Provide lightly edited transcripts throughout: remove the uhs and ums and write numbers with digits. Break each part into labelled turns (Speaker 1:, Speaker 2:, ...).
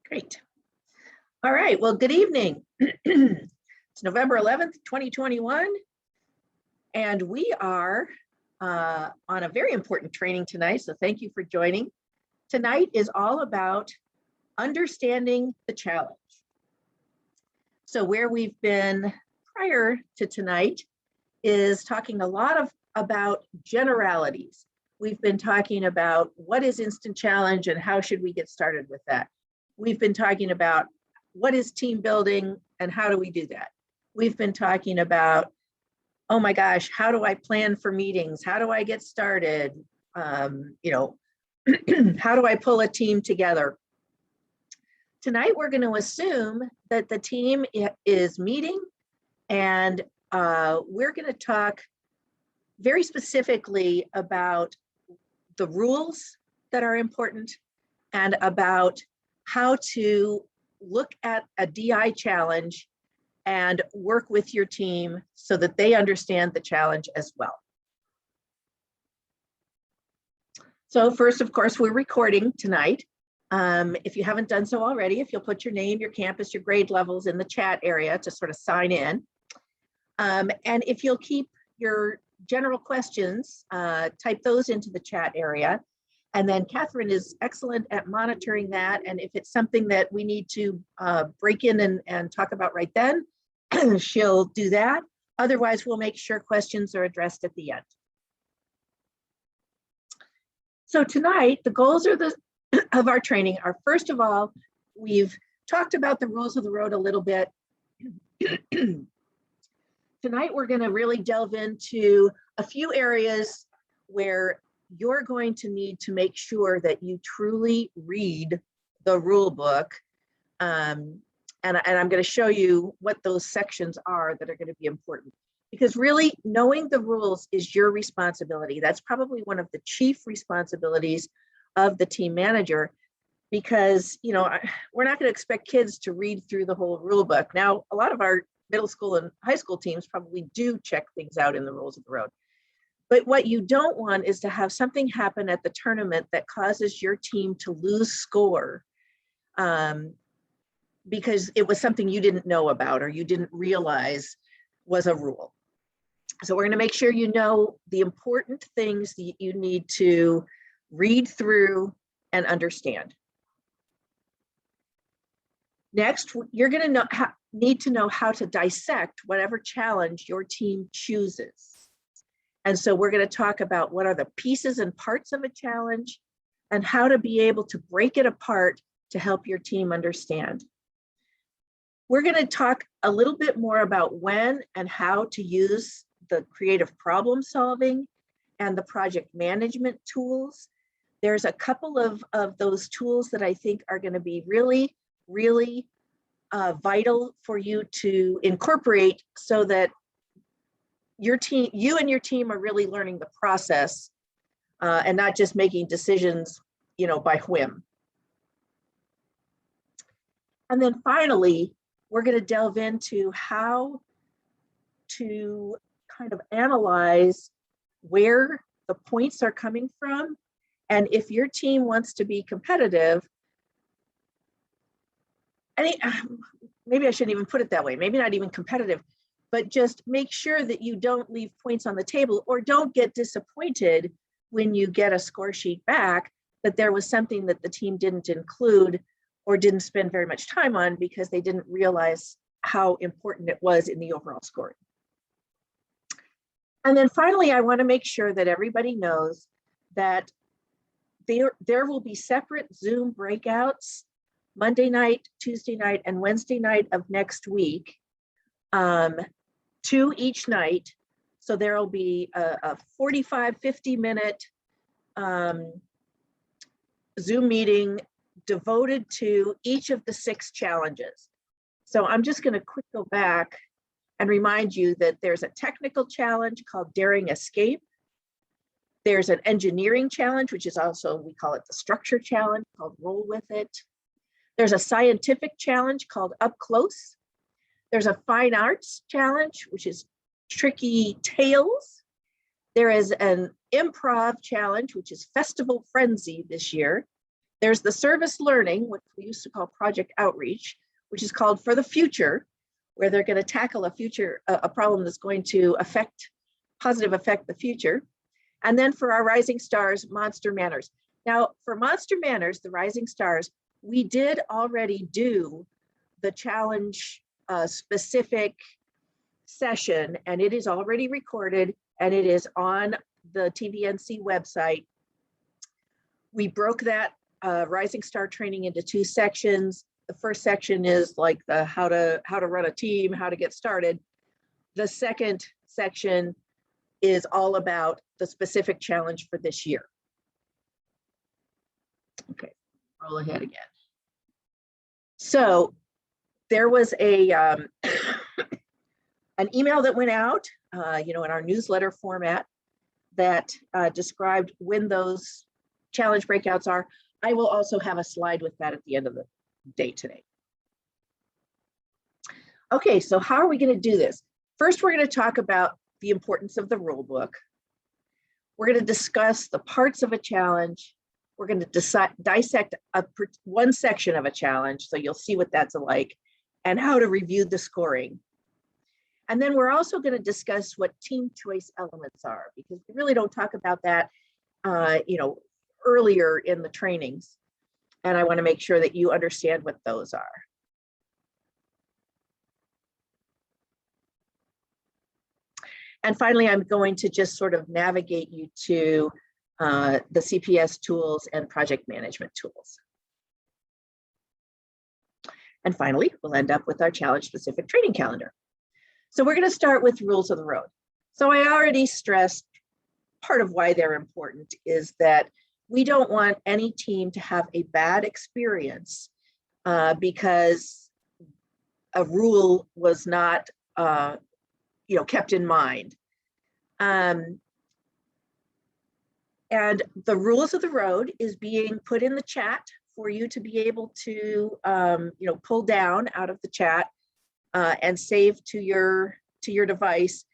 Speaker 1: Great. All right, well, good evening. It's November 11th, 2021, and we are on a very important training tonight, so thank you for joining. Tonight is all about understanding the challenge. So where we've been prior to tonight is talking a lot about generalities. We've been talking about what is Instant Challenge and how should we get started with that. We've been talking about what is team building and how do we do that. We've been talking about, oh my gosh, how do I plan for meetings? How do I get started? How do I pull a team together? Tonight, we're going to assume that the team is meeting, and we're going to talk very specifically about the rules that are important and about how to look at a DI challenge and work with your team so that they understand the challenge as well. So first, of course, we're recording tonight. If you haven't done so already, if you'll put your name, your campus, your grade levels in the chat area to sort of sign in. And if you'll keep your general questions, type those into the chat area. And then Catherine is excellent at monitoring that. And if it's something that we need to break in and talk about right then, she'll do that. Otherwise, we'll make sure questions are addressed at the end. So tonight, the goals of our training are, first of all, we've talked about the rules of the road a little bit. Tonight, we're going to really delve into a few areas where you're going to need to make sure that you truly read the rule book. And I'm going to show you what those sections are that are going to be important. Because really, knowing the rules is your responsibility. That's probably one of the chief responsibilities of the team manager, because we're not going to expect kids to read through the whole rule book. Now, a lot of our middle school and high school teams probably do check things out in the rules of the road. But what you don't want is to have something happen at the tournament that causes your team to lose score because it was something you didn't know about or you didn't realize was a rule. So we're going to make sure you know the important things that you need to read through and understand. Next, you're going to need to know how to dissect whatever challenge your team chooses. And so we're going to talk about what are the pieces and parts of a challenge and how to be able to break it apart to help your team understand. We're going to talk a little bit more about when and how to use the creative problem solving and the project management tools. There's a couple of those tools that I think are going to be really, really vital for you to incorporate so that you and your team are really learning the process and not just making decisions, by whim. And then finally, we're going to delve into how to kind of analyze where the points are coming from. And if your team wants to be competitive, maybe I shouldn't even put it that way, maybe not even competitive, but just make sure that you don't leave points on the table or don't get disappointed when you get a score sheet back that there was something that the team didn't include or didn't spend very much time on because they didn't realize how important it was in the overall scoring. And then finally, I want to make sure that everybody knows that there will be separate Zoom breakouts Monday night, Tuesday night, and Wednesday night of next week, 2 each night. So there will be a 45, 50-minute Zoom meeting devoted to each of the 6 challenges. So I'm just going to quick go back and remind you that there's a technical challenge called Daring Escape. There's an engineering challenge, which is also, we call it the structure challenge, called Roll With It. There's a scientific challenge called Up Close. There's a fine arts challenge, which is Tricky Tales. There is an improv challenge, which is Festival Frenzy this year. There's the service learning, which we used to call project outreach, which is called For the Future, where they're going to tackle a problem that's going to positively affect the future. And then for our Rising Stars, Monster Manners. Now, for Monster Manners, the Rising Stars, we did already do the challenge specific session, and it is already recorded, and it is on the TVNC website. We broke that Rising Star training into 2 sections. The first section is like the how to run a team, how to get started. The second section is all about the specific challenge for this year. Okay, roll ahead again. So there was an email that went out, in our newsletter format that described when those challenge breakouts are. I will also have a slide with that at the end of the day today. Okay, so how are we going to do this? First, we're going to talk about the importance of the rule book. We're going to discuss the parts of a challenge. We're going to dissect one section of a challenge, so you'll see what that's like, and how to review the scoring. And then we're also going to discuss what team choice elements are, because we really don't talk about that, earlier in the trainings. And I want to make sure that you understand what those are. And finally, I'm going to just sort of navigate you to the CPS tools and project management tools. And finally, we'll end up with our challenge-specific training calendar. So we're going to start with rules of the road. So I already stressed part of why they're important is that we don't want any team to have a bad experience because a rule was not kept in mind. And the rules of the road is being put in the chat for you to be able to pull down out of the chat and save to your device.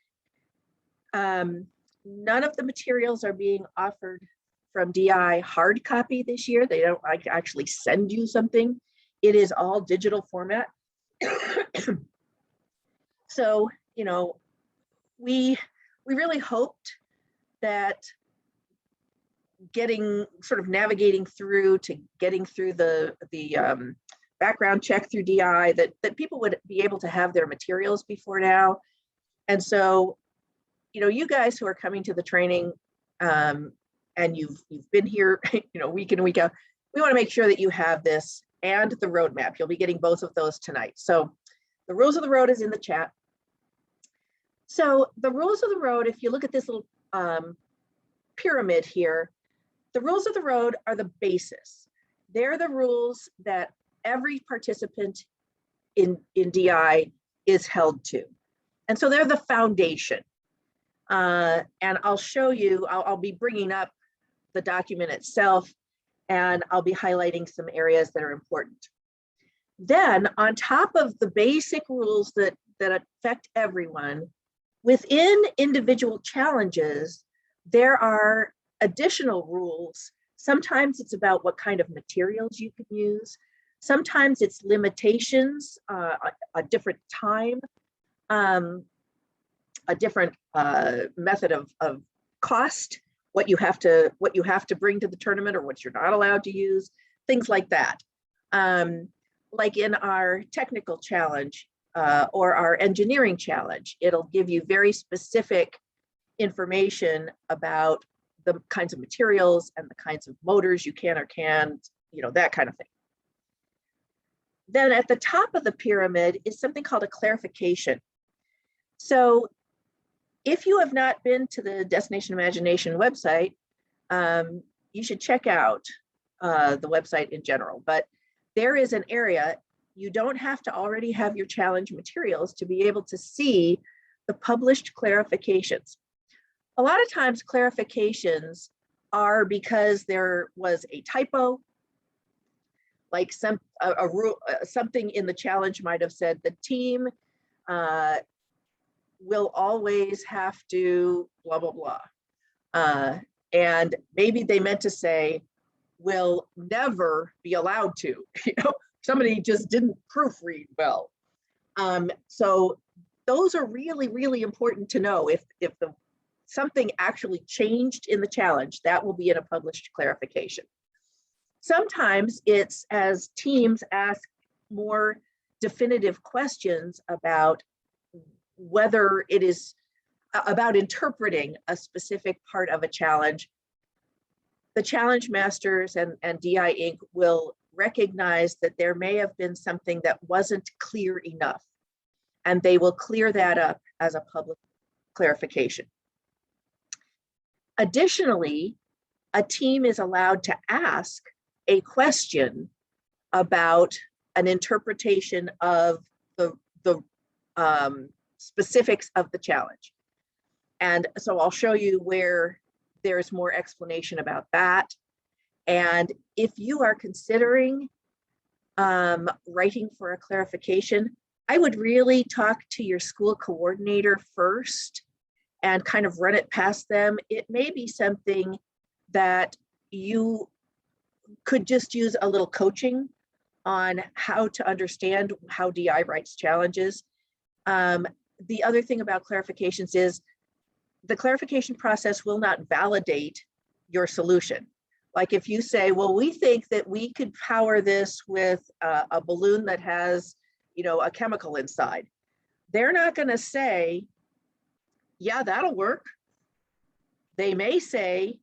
Speaker 1: None of the materials are being offered from DI hard copy this year. They don't actually send you something. It is all digital format. So, we really hoped that navigating through to getting through the background check through DI, that people would be able to have their materials before now. And so, you guys who are coming to the training and you've been here, week in, week out, we want to make sure that you have this and the roadmap. You'll be getting both of those tonight. So the rules of the road is in the chat. So the rules of the road, if you look at this little pyramid here, the rules of the road are the basis. They're the rules that every participant in DI is held to. And so they're the foundation. And I'll show you, I'll be bringing up the document itself, and I'll be highlighting some areas that are important. Then on top of the basic rules that affect everyone, within individual challenges, there are additional rules. Sometimes it's about what kind of materials you can use. Sometimes it's limitations, a different time, a different method of cost, what you have to bring to the tournament or what you're not allowed to use, things like that. Like in our technical challenge or our engineering challenge, it'll give you very specific information about the kinds of materials and the kinds of motors you can or can't, that kind of thing. Then at the top of the pyramid is something called a clarification. So if you have not been to the Destination Imagination website, you should check out the website in general, but there is an area, you don't have to already have your challenge materials to be able to see the published clarifications. A lot of times clarifications are because there was a typo, like something in the challenge might have said the team will always have to blah, blah, blah. And maybe they meant to say will never be allowed to. Somebody just didn't proofread well. So those are really, really important to know. If something actually changed in the challenge, that will be in a published clarification. Sometimes it's as teams ask more definitive questions about whether it is about interpreting a specific part of a challenge. The challenge masters and DI Inc. will recognize that there may have been something that wasn't clear enough, and they will clear that up as a public clarification. Additionally, a team is allowed to ask a question about an interpretation of the specifics of the challenge. And so I'll show you where there's more explanation about that. And if you are considering writing for a clarification, I would really talk to your school coordinator first and kind of run it past them. It may be something that you could just use a little coaching on how to understand how DI writes challenges. The other thing about clarifications is the clarification process will not validate your solution. Like if you say, well, we think that we could power this with a balloon that has, a chemical inside. They're not going to say, yeah, that'll work. They may say,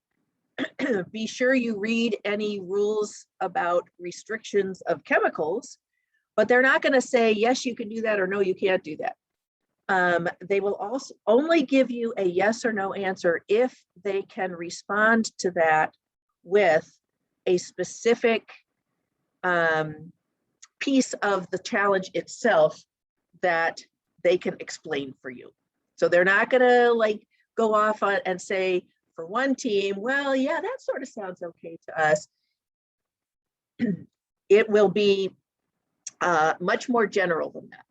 Speaker 1: be sure you read any rules about restrictions of chemicals, but they're not going to say, yes, you can do that, or no, you can't do that. They will also only give you a yes or no answer if they can respond to that with a specific piece of the challenge itself that they can explain for you. So they're not going to go off on and say, for one team, well, yeah, that sort of sounds okay to us. It will be much more general than that.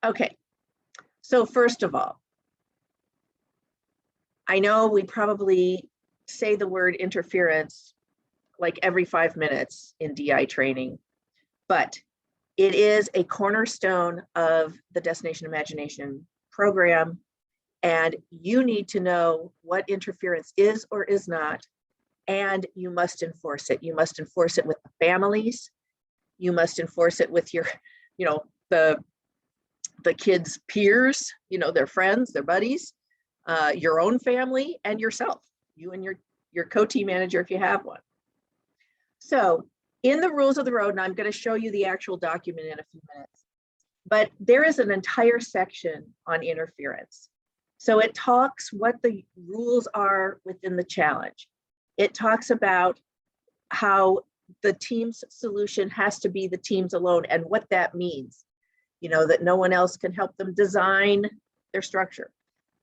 Speaker 1: Okay, so first of all, I know we probably say the word interference like every 5 minutes in DI training, but it is a cornerstone of the Destination Imagination program, and you need to know what interference is or is not, and you must enforce it. You must enforce it with the families. You must enforce it with your, the kids' peers, their friends, their buddies, your own family, and yourself, you and your co-team manager if you have one. So in the rules of the road, and I'm going to show you the actual document in a few minutes, but there is an entire section on interference. So it talks what the rules are within the challenge. It talks about how the team's solution has to be the team's alone and what that means. That no one else can help them design their structure.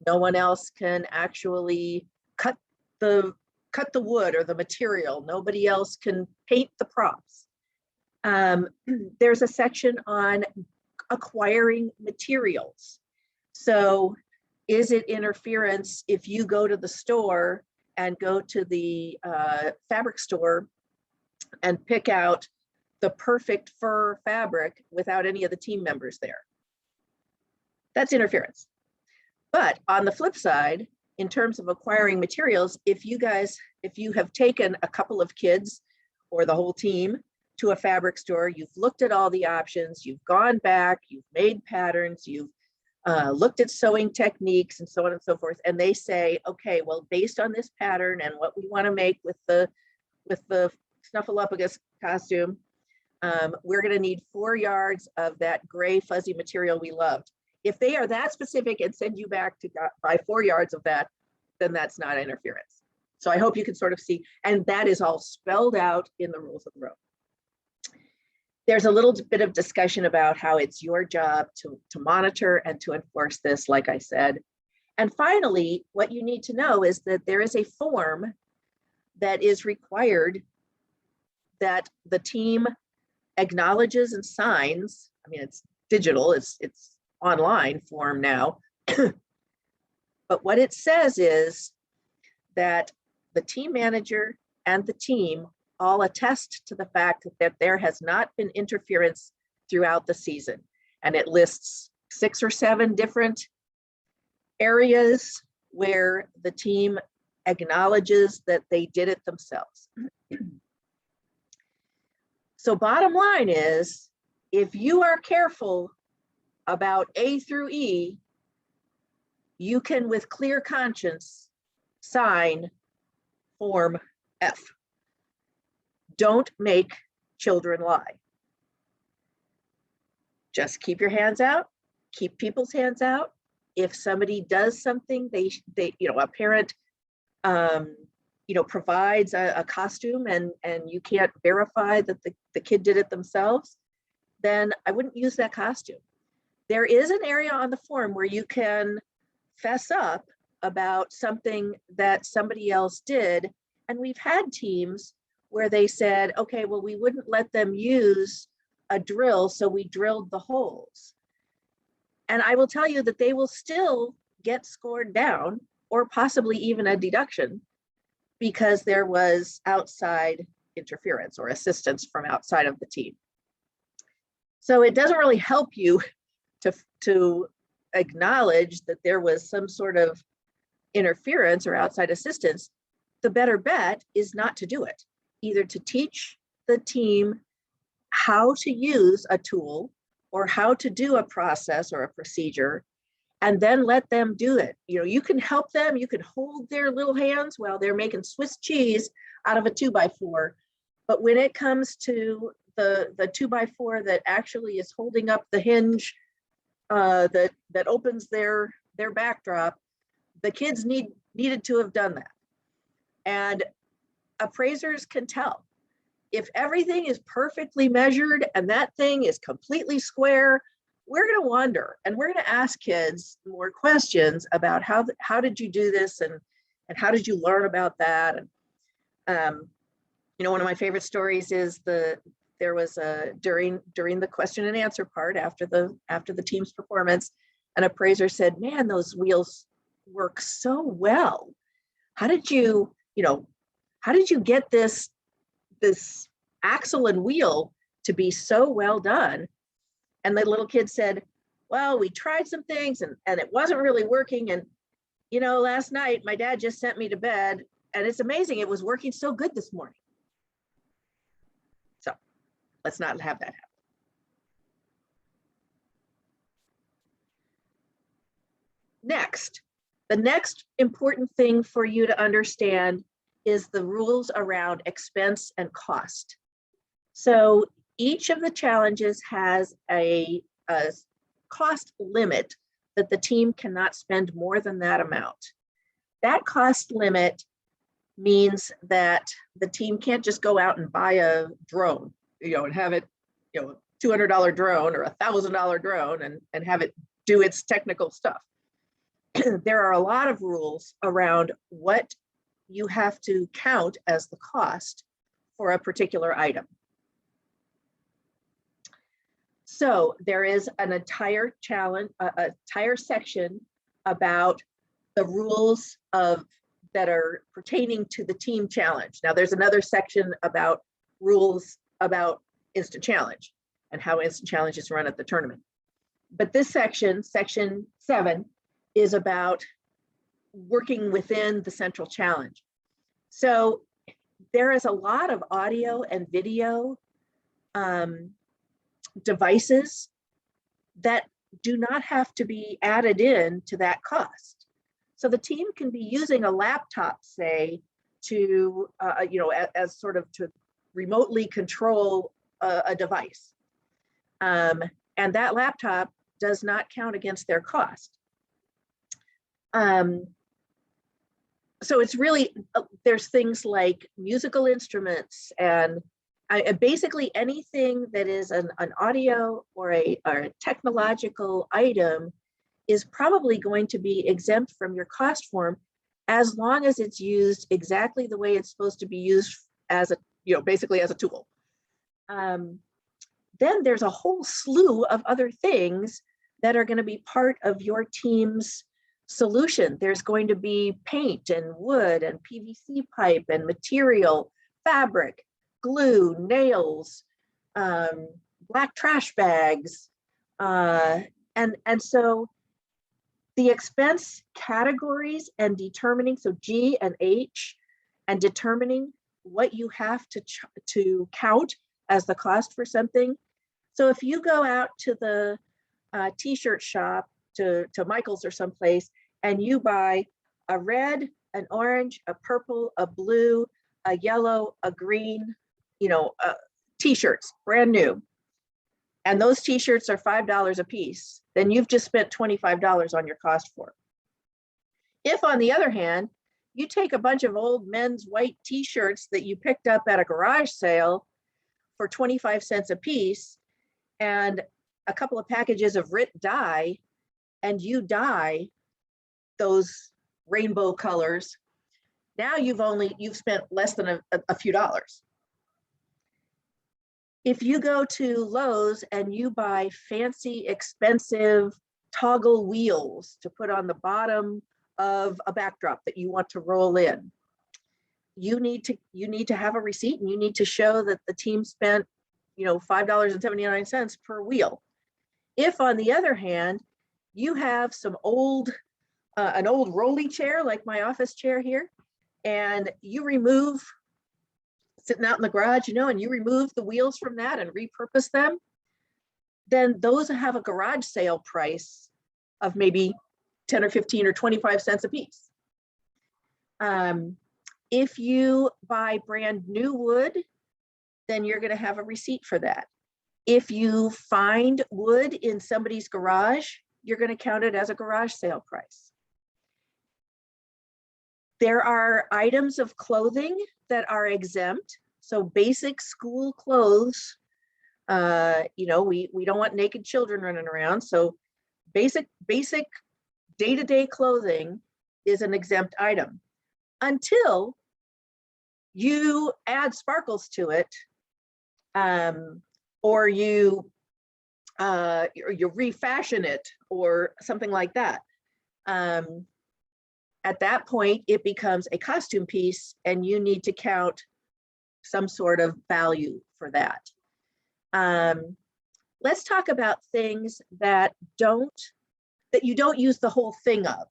Speaker 1: No one else can actually cut the wood or the material. Nobody else can paint the props. There's a section on acquiring materials. So is it interference if you go to the store and go to the fabric store and pick out the perfect fur fabric without any of the team members there? That's interference. But on the flip side, in terms of acquiring materials, if you have taken a couple of kids or the whole team to a fabric store, you've looked at all the options, you've gone back, you've made patterns, you've looked at sewing techniques and so on and so forth, and they say, okay, well, based on this pattern and what we want to make with the Snuffleupagus costume, we're going to need 4 yards of that gray fuzzy material we loved. If they are that specific and send you back to buy 4 yards of that, then that's not interference. So I hope you can sort of see, and that is all spelled out in the rules of the road. There's a little bit of discussion about how it's your job to monitor and to enforce this, like I said. And finally, what you need to know is that there is a form that is required that the team acknowledges and signs. I mean, it's digital, it's online form now. But what it says is that the team manager and the team all attest to the fact that there has not been interference throughout the season. And it lists 6 or 7 different areas where the team acknowledges that they did it themselves. So bottom line is, if you are careful about A through E, you can with clear conscience sign Form F. Don't make children lie. Just keep your hands out, keep people's hands out. If somebody does something, they a parent provides a costume and you can't verify that the kid did it themselves, then I wouldn't use that costume. There is an area on the form where you can fess up about something that somebody else did. And we've had teams where they said, okay, well, we wouldn't let them use a drill, so we drilled the holes. And I will tell you that they will still get scored down, or possibly even a deduction, because there was outside interference or assistance from outside of the team. So it doesn't really help you to acknowledge that there was some sort of interference or outside assistance. The better bet is not to do it, either to teach the team how to use a tool or how to do a process or a procedure, and then let them do it. You can help them, you can hold their little hands while they're making Swiss cheese out of a 2x4. But when it comes to the 2x4 that actually is holding up the hinge that opens their backdrop, the kids needed to have done that. And appraisers can tell. If everything is perfectly measured and that thing is completely square, we're going to wonder, and we're going to ask kids more questions about how did you do this, and how did you learn about that. And one of my favorite stories is there was during the question and answer part after the team's performance, an appraiser said, "Man, those wheels work so well. How did you get this axle and wheel to be so well done?" And the little kid said, "Well, we tried some things and it wasn't really working. And, last night my dad just sent me to bed and it's amazing. It was working so good this morning." So let's not have that happen. Next, the next important thing for you to understand is the rules around expense and cost. So each of the challenges has a cost limit that the team cannot spend more than that amount. That cost limit means that the team can't just go out and buy a drone, and have it, $200 drone or $1,000 drone and have it do its technical stuff. There are a lot of rules around what you have to count as the cost for a particular item. So there is an entire entire section about the rules that are pertaining to the team challenge. Now there's another section about rules about instant challenge and how instant challenge is run at the tournament. But this section 7, is about working within the central challenge. So there is a lot of audio and video devices that do not have to be added in to that cost. So the team can be using a laptop, say, to as sort of to remotely control a device, and that laptop does not count against their cost. So it's really, there's things like musical instruments and basically anything that is an audio or a technological item is probably going to be exempt from your cost form, as long as it's used exactly the way it's supposed to be used, as basically as a tool. Then there's a whole slew of other things that are going to be part of your team's solution. There's going to be paint and wood and PVC pipe and material, fabric, glue, nails, black trash bags. And so the expense categories and determining, so G and H, and determining what you have to count as the cost for something. So if you go out to the t-shirt shop, to Michael's or someplace, and you buy a red, an orange, a purple, a blue, a yellow, a green, t-shirts, brand new, and those t-shirts are $5 a piece, then you've just spent $25 on your cost for it. If, on the other hand, you take a bunch of old men's white t-shirts that you picked up at a garage sale for 25 cents a piece and a couple of packages of RIT dye, and you dye those rainbow colors, now you've spent less than a few dollars. If you go to Lowe's and you buy fancy, expensive toggle wheels to put on the bottom of a backdrop that you want to roll in, you need to have a receipt, and you need to show that the team spent, $5.79 per wheel. If, on the other hand, you have an old rolly chair like my office chair here, and you remove, sitting out in the garage, and you remove the wheels from that and repurpose them, then those have a garage sale price of maybe 10 or 15 or 25 cents a piece. If you buy brand new wood, then you're going to have a receipt for that. If you find wood in somebody's garage, you're going to count it as a garage sale price. There are items of clothing that are exempt. So basic school clothes, we don't want naked children running around. So basic day-to-day clothing is an exempt item until you add sparkles to it, or you refashion it or something like that. At that point, it becomes a costume piece, and you need to count some sort of value for that. Let's talk about things that you don't use the whole thing of.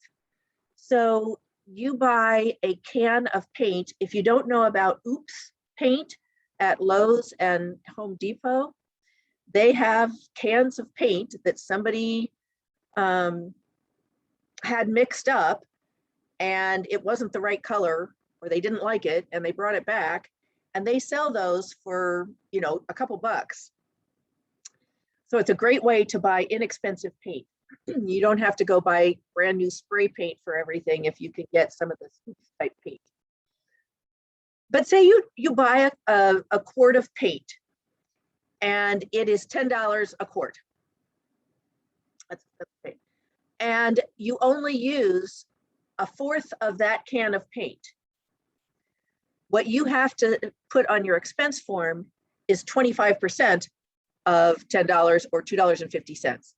Speaker 1: So you buy a can of paint. If you don't know about Oops Paint at Lowe's and Home Depot, they have cans of paint that somebody had mixed up, and it wasn't the right color, or they didn't like it, and they brought it back, and they sell those for, a couple bucks. So it's a great way to buy inexpensive paint. You don't have to go buy brand new spray paint for everything if you can get some of this type paint. But say you buy a quart of paint, and it is $10 a quart. That's paint. And you only use a fourth of that can of paint. What you have to put on your expense form is 25% of $10 or $2.50.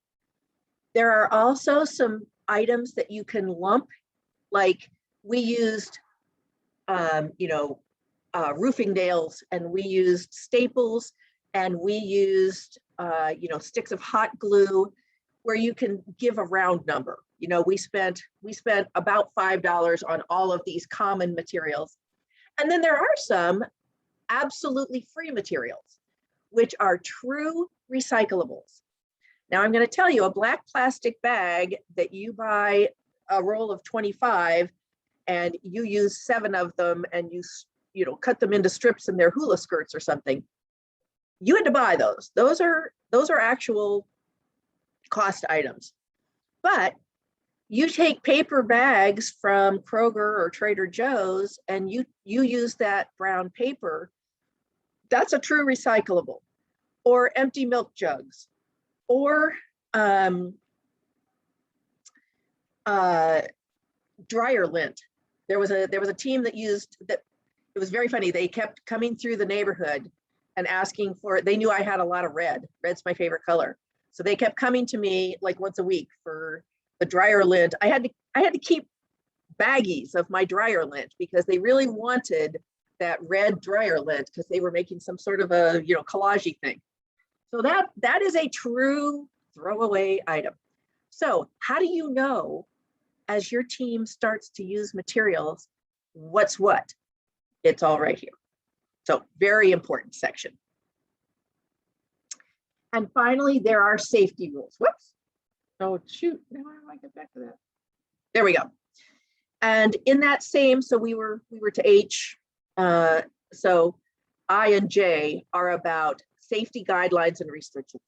Speaker 1: There are also some items that you can lump, like we used, roofing nails, and we used staples, and we used, sticks of hot glue, where you can give a round number. We spent about $5 on all of these common materials. And then there are some absolutely free materials, which are true recyclables. Now I'm going to tell you, a black plastic bag that you buy a roll of 25 and you use 7 of them, and you cut them into strips and they're hula skirts or something, you had to buy those. Those are actual cost items. But you take paper bags from Kroger or Trader Joe's, and you use that brown paper, that's a true recyclable. Or empty milk jugs, or dryer lint. There was a team that used that. It was very funny. They kept coming through the neighborhood and asking for, they knew I had a lot of red. Red's my favorite color. So they kept coming to me like once a week for the dryer lint. I had to keep baggies of my dryer lint because they really wanted that red dryer lint because they were making some sort of a, you know, collage thing. So that is a true throwaway item. So how do you know as your team starts to use materials, what's what? It's all right here. So very important section. And finally, there are safety rules. Whoops. Oh, shoot. How do I get back to that? There we go. And in that same, so we were to H. So I and J are about safety guidelines and restrictions.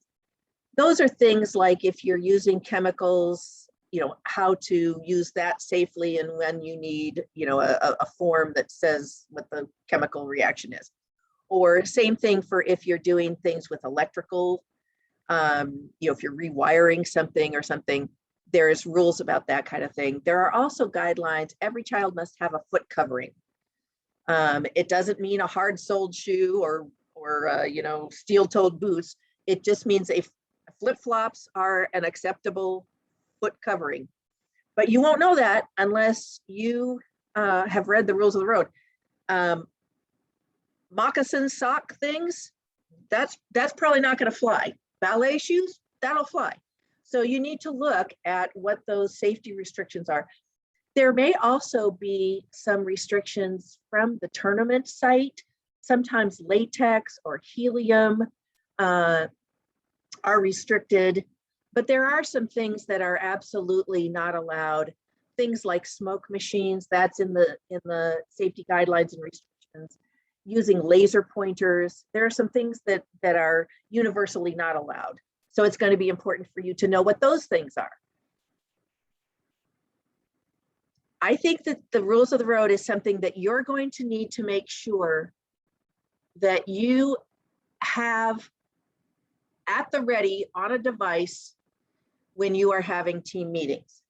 Speaker 1: Those are things like if you're using chemicals, you know, how to use that safely and when you need, you know, a form that says what the chemical reaction is. Or same thing for if you're doing things with electrical, you know, if you're rewiring something or something, there's rules about that kind of thing. There are also guidelines. Every child must have a foot covering. It doesn't mean a hard-soled shoe or you know, steel-toed boots. It just means flip-flops are an acceptable foot covering. But you won't know that unless you have read the rules of the road. Moccasin sock things, that's probably not going to fly. Ballet shoes, that'll fly. So you need to look at what those safety restrictions are. There may also be some restrictions from the tournament site. Sometimes latex or helium are restricted, but there are some things that are absolutely not allowed. Things like smoke machines, that's in the safety guidelines and restrictions. Using laser pointers, there are some things that are universally not allowed. So it's going to be important for you to know what those things are. I think that the rules of the road is something that you're going to need to make sure that you have at the ready on a device when you are having team meetings.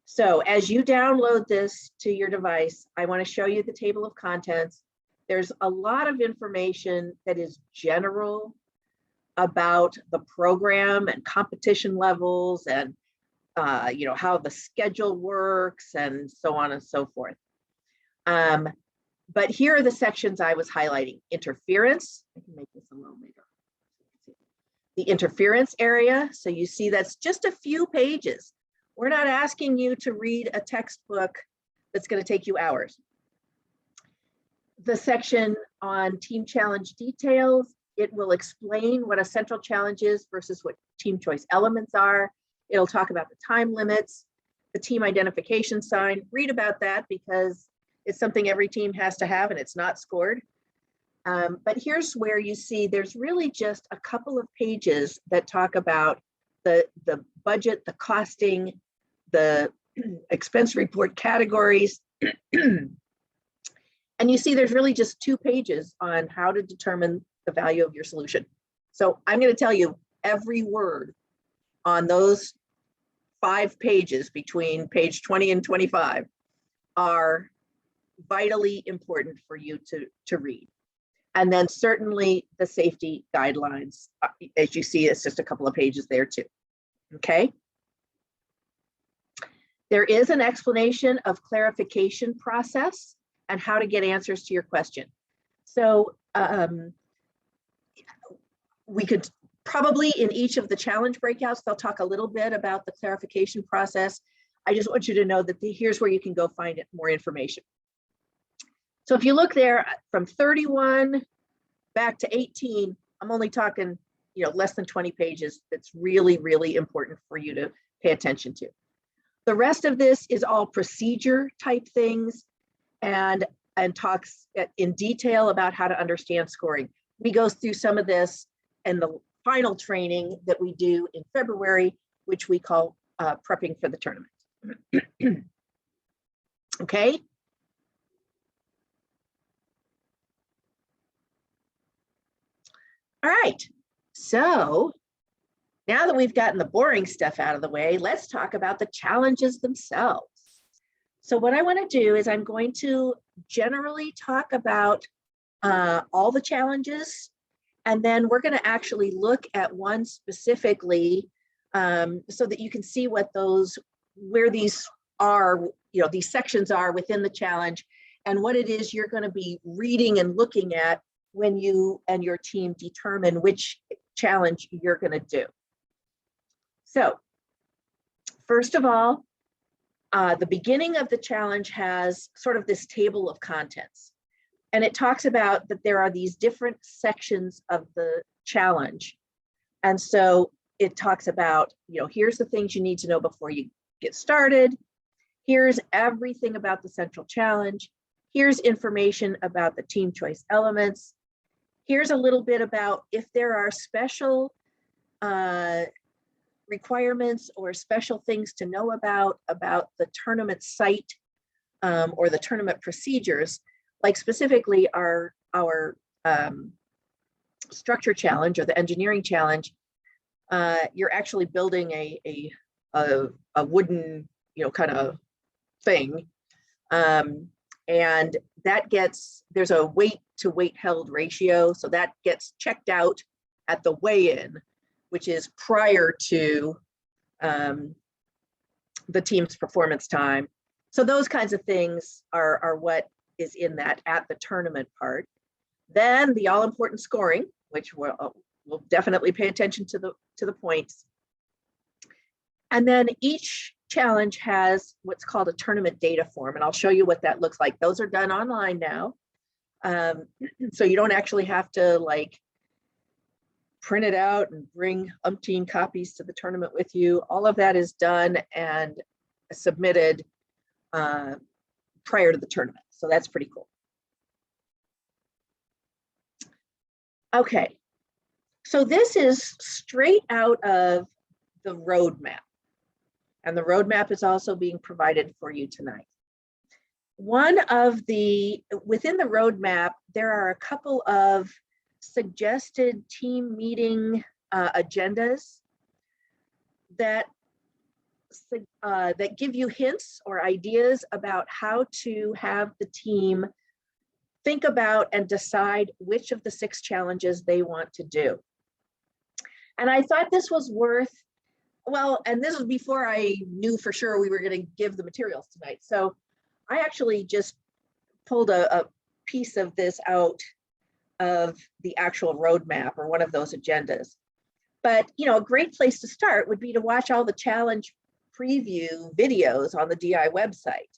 Speaker 1: So as you download this to your device, I want to show you the table of contents. There's a lot of information that is general about the program and competition levels and you know, how the schedule works and so on and so forth. But here are the sections I was highlighting. Interference, I can make this a little bigger. The interference area, so you see that's just a few pages. We're not asking you to read a textbook that's going to take you hours. The section on team challenge details, it will explain what a central challenge is versus what team choice elements are. It'll talk about the time limits, the team identification sign. Read about that because it's something every team has to have and it's not scored. But here's where you see there's really just a couple of pages that talk about the budget, the costing, the expense report categories. And you see there's really just 2 pages on how to determine the value of your solution. So I'm going to tell you every word on those 5 pages between page 20 and 25 are vitally important for you to read. And then certainly the safety guidelines, as you see, it's just a couple of pages there too. Okay. There is an explanation of clarification process and how to get answers to your question. So we could probably in each of the challenge breakouts, they'll talk a little bit about the clarification process. I just want you to know that here's where you can go find more information. So if you look there from 31 back to 18, I'm only talking, you know, less than 20 pages. That's really, really important for you to pay attention to. The rest of this is all procedure type things and talks in detail about how to understand scoring. We go through some of this in the final training that we do in February, which we call prepping for the tournament. Okay. All right, so now that we've gotten the boring stuff out of the way, let's talk about the challenges themselves. So what I want to do is I'm going to generally talk about all the challenges, and then we're going to actually look at one specifically so that you can see what where these are, these sections are within the challenge and what it is you're going to be reading and looking at when you and your team determine which challenge you're going to do. So first of all, the beginning of the challenge has sort of this table of contents. And it talks about that there are these different sections of the challenge. And so it talks about, here's the things you need to know before you get started. Here's everything about the central challenge. Here's information about the team choice elements. Here's a little bit about if there are special requirements or special things to know about the tournament site or the tournament procedures, like specifically our structure challenge or the engineering challenge. You're actually building a wooden, kind of thing. And that there's a weight to weight held ratio. So that gets checked out at the weigh-in, which is prior to the team's performance time. So those kinds of things are what is in that at the tournament part. Then the all-important scoring, which we'll definitely pay attention to the points. And then each challenge has what's called a tournament data form, and I'll show you what that looks like. Those are done online now. So you don't actually have to print it out and bring umpteen copies to the tournament with you. All of that is done and submitted prior to the tournament. So that's pretty cool. Okay, so this is straight out of the roadmap. And the roadmap is also being provided for you tonight. Within the roadmap, there are a couple of suggested team meeting agendas that give you hints or ideas about how to have the team think about and decide which of the 6 challenges they want to do. And I thought this was and this was before I knew for sure we were going to give the materials tonight. So I actually just pulled a piece of this out of the actual roadmap or one of those agendas. But, a great place to start would be to watch all the challenge preview videos on the DI website.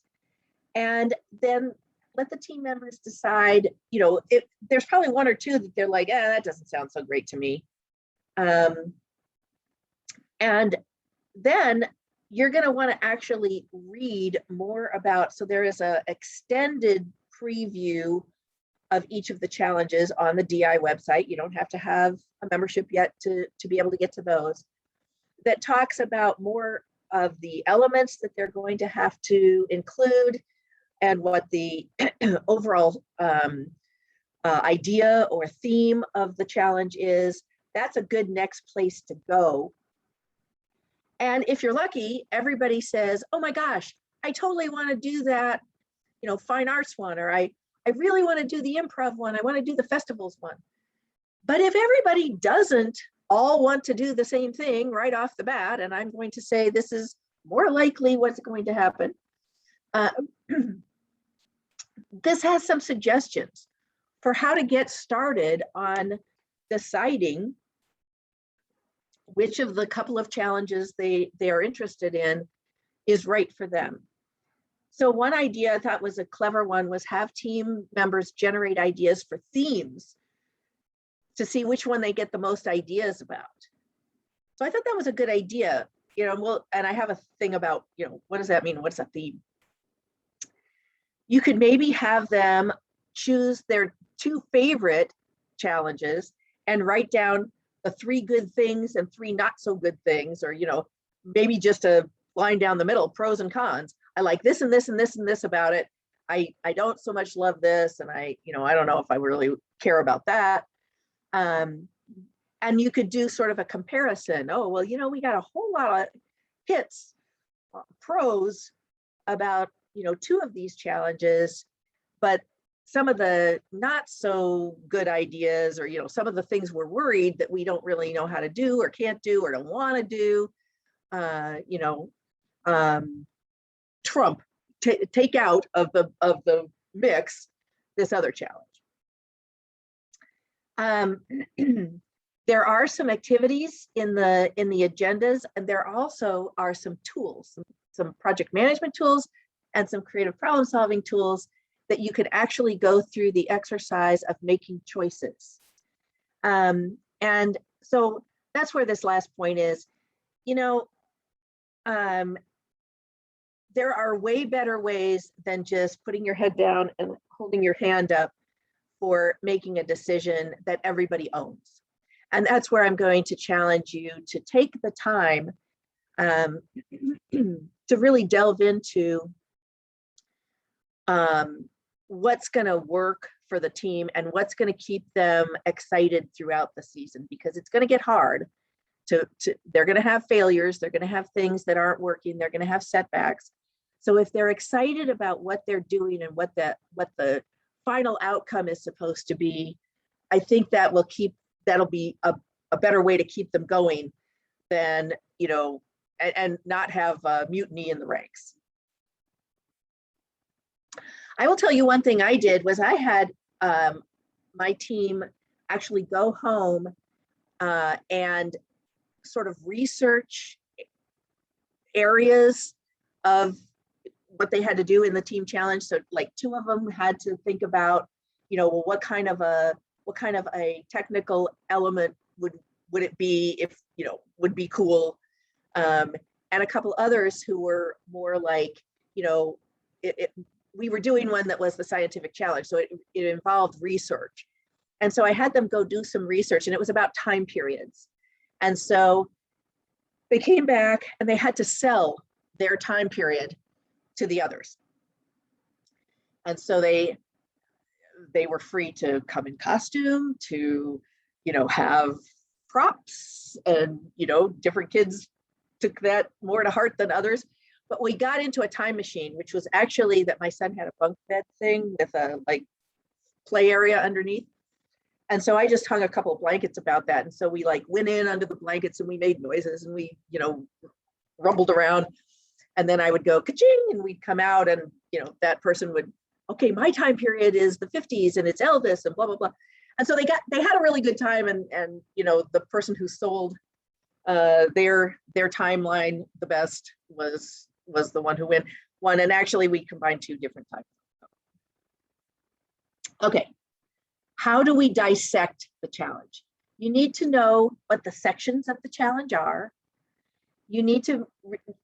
Speaker 1: And then let the team members decide, if there's probably 1 or 2 that they're like, that doesn't sound so great to me. And then you're going to want to actually read more about, so there is an extended preview of each of the challenges on the DI website. You don't have to have a membership yet to be able to get to those. That talks about more of the elements that they're going to have to include and what the overall idea or theme of the challenge is. That's a good next place to go. And if you're lucky, everybody says, oh my gosh, I totally want to do that, fine arts one, or I really want to do the improv one. I want to do the festivals one. But if everybody doesn't all want to do the same thing right off the bat, and I'm going to say this is more likely what's going to happen, this has some suggestions for how to get started on deciding which of the couple of challenges they are interested in is right for them. So one idea I thought was a clever one was have team members generate ideas for themes to see which one they get the most ideas about. So I thought that was a good idea, and I have a thing about, what does that mean? What's a theme? You could maybe have them choose their 2 favorite challenges and write down the 3 good things and 3 not so good things, or, maybe just a line down the middle, pros and cons. I like this and this and this and this about it. I don't so much love this. And I don't know if I really care about that. And you could do sort of a comparison. Oh, well, we got a whole lot of hits, pros about, 2 of these challenges, but some of the not so good ideas, or, some of the things we're worried that we don't really know how to do or can't do or don't want to do, you know, trump, take out of the mix this other challenge. There are some activities in the agendas, and there also are some tools, some project management tools and some creative problem solving tools that you could actually go through the exercise of making choices. And so that's where this last point is. You know, there are way better ways than just putting your head down and holding your hand up for making a decision that everybody owns. And that's where I'm going to challenge you to take the time to really delve into what's going to work for the team and what's going to keep them excited throughout the season, because it's going to get hard. They're going to have failures. They're going to have things that aren't working. They're going to have setbacks. So if they're excited about what they're doing and what the final outcome is supposed to be, I think that'll be a better way to keep them going than, you know, and not have mutiny in the ranks. I will tell you one thing I did was I had my team actually go home and sort of research areas of what they had to do in the team challenge. So like 2 of them had to think about, you know, well, what kind of a technical element would it be if, you know, would be cool. And a couple others who were more like, you know, we were doing one that was the scientific challenge. So it involved research. And so I had them go do some research, and it was about time periods. And so they came back and they had to sell their time period to the others. And so they were free to come in costume, to, you know, have props, and, you know, different kids took that more to heart than others. But we got into a time machine, which was actually that my son had a bunk bed thing with a like play area underneath. And so I just hung a couple of blankets about that. And so we like went in under the blankets and we made noises and we, you know, rumbled around. And then I would go ka-ching, and we'd come out, and, you know, that person would, okay, my time period is the 50s and it's Elvis and blah, blah, blah. And so they had a really good time. And, you know, the person who sold their timeline the best was the one who won. And actually we combined 2 different times. Okay. How do we dissect the challenge? You need to know what the sections of the challenge are. You need to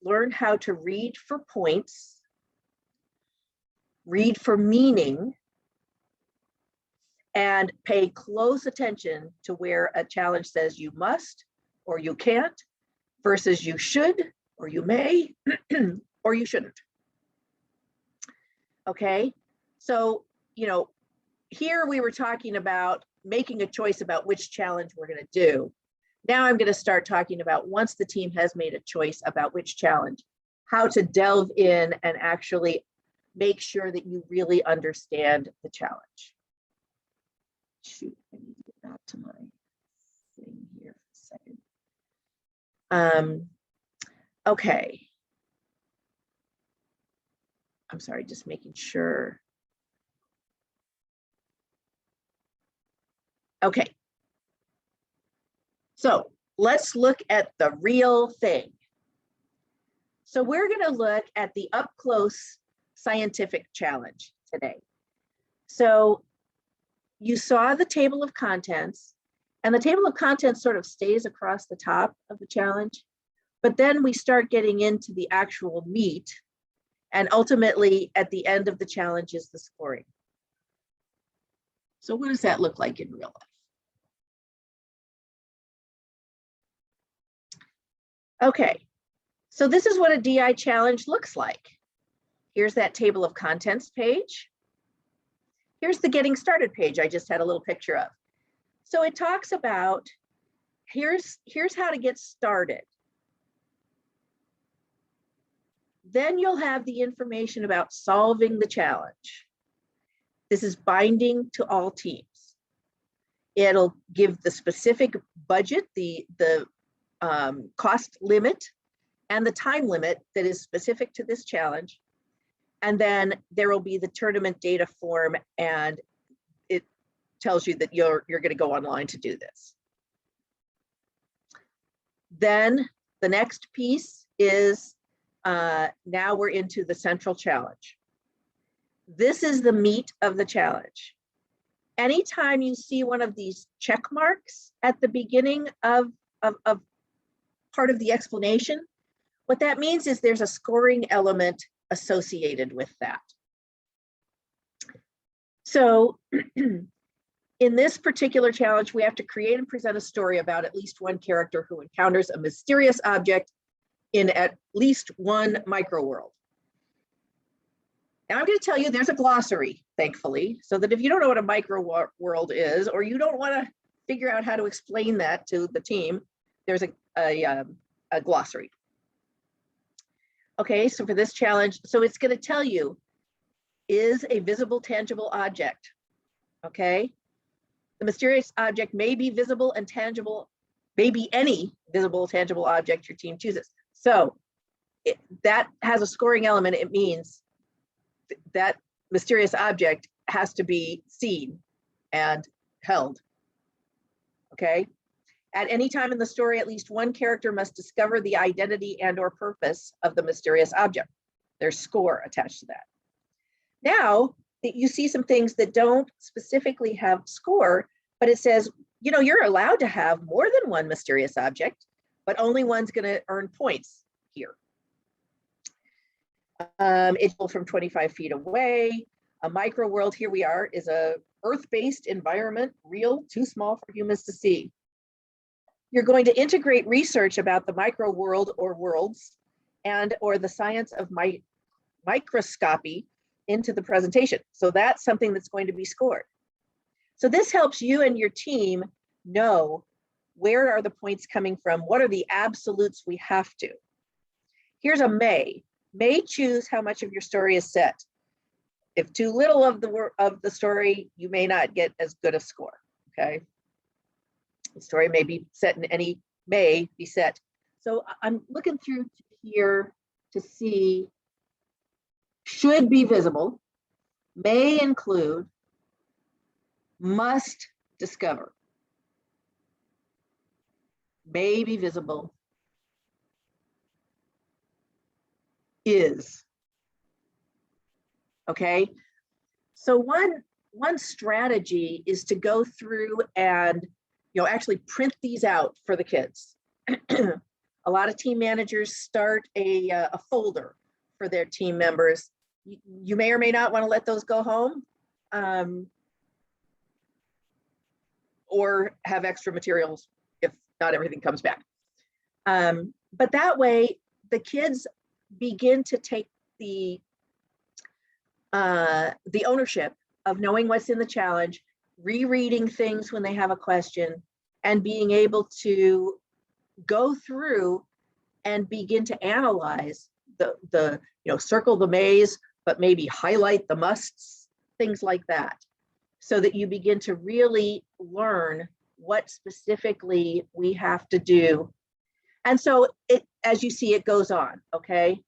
Speaker 1: learn how to read for points, read for meaning, and pay close attention to where a challenge says you must or you can't versus you should or you may or you shouldn't. Okay, so, you know, here we were talking about making a choice about which challenge we're going to do. Now I'm going to start talking about, once the team has made a choice about which challenge, how to delve in and actually make sure that you really understand the challenge. Shoot, I need to get back to my thing here for a second. Okay. I'm sorry, just making sure. Okay. So let's look at the real thing. So we're going to look at the up close scientific challenge today. So you saw the table of contents, and the table of contents sort of stays across the top of the challenge, but then we start getting into the actual meat, and ultimately at the end of the challenge is the scoring. So what does that look like in real life? Okay, so this is what a DI challenge looks like. Here's that table of contents page. Here's the getting started page I just had a little picture of. So it talks about, here's how to get started. Then you'll have the information about solving the challenge. This is binding to all teams. It'll give the specific budget, the cost limit and the time limit that is specific to this challenge. And then there will be the tournament data form, and it tells you that you're going to go online to do this. Then the next piece is now we're into the central challenge. This is the meat of the challenge. Anytime you see one of these check marks at the beginning of part of the explanation, what that means is there's a scoring element associated with that. So in this particular challenge, we have to create and present a story about at least one character who encounters a mysterious object in at least one micro world. Now I'm going to tell you there's a glossary, thankfully, so that if you don't know what a micro world is, or you don't want to figure out how to explain that to the team, there's a glossary. Okay, so for this challenge, so it's going to tell you, is a visible, tangible object. Okay, the mysterious object may be visible and tangible, maybe any visible, tangible object your team chooses. So that has a scoring element. It means that mysterious object has to be seen and held. Okay. At any time in the story, at least one character must discover the identity and or purpose of the mysterious object. There's score attached to that. Now, you see some things that don't specifically have score, but it says, you know, you're allowed to have more than one mysterious object, but only one's going to earn points here. It's from 25 feet away. A micro world, here we are, is a Earth-based environment, real, too small for humans to see. You're going to integrate research about the micro world or worlds or the science of microscopy into the presentation. So that's something that's going to be scored. So this helps you and your team know where are the points coming from, what are the absolutes we have to. Here's a may choose how much of your story is set. If too little of the story, you may not get as good a score, okay? The story may be set may be set. So I'm looking through here to see, should be visible, may include, must discover, may be visible, is. Okay, so one strategy is to go through and actually print these out for the kids. A lot of team managers start a folder for their team members. You may or may not want to let those go home, or have extra materials if not everything comes back. But that way, the kids begin to take the ownership of knowing what's in the challenge, rereading things when they have a question, and being able to go through and begin to analyze the circle the maze, but maybe highlight the musts, things like that, so that you begin to really learn what specifically we have to do. And so as you see, it goes on, okay?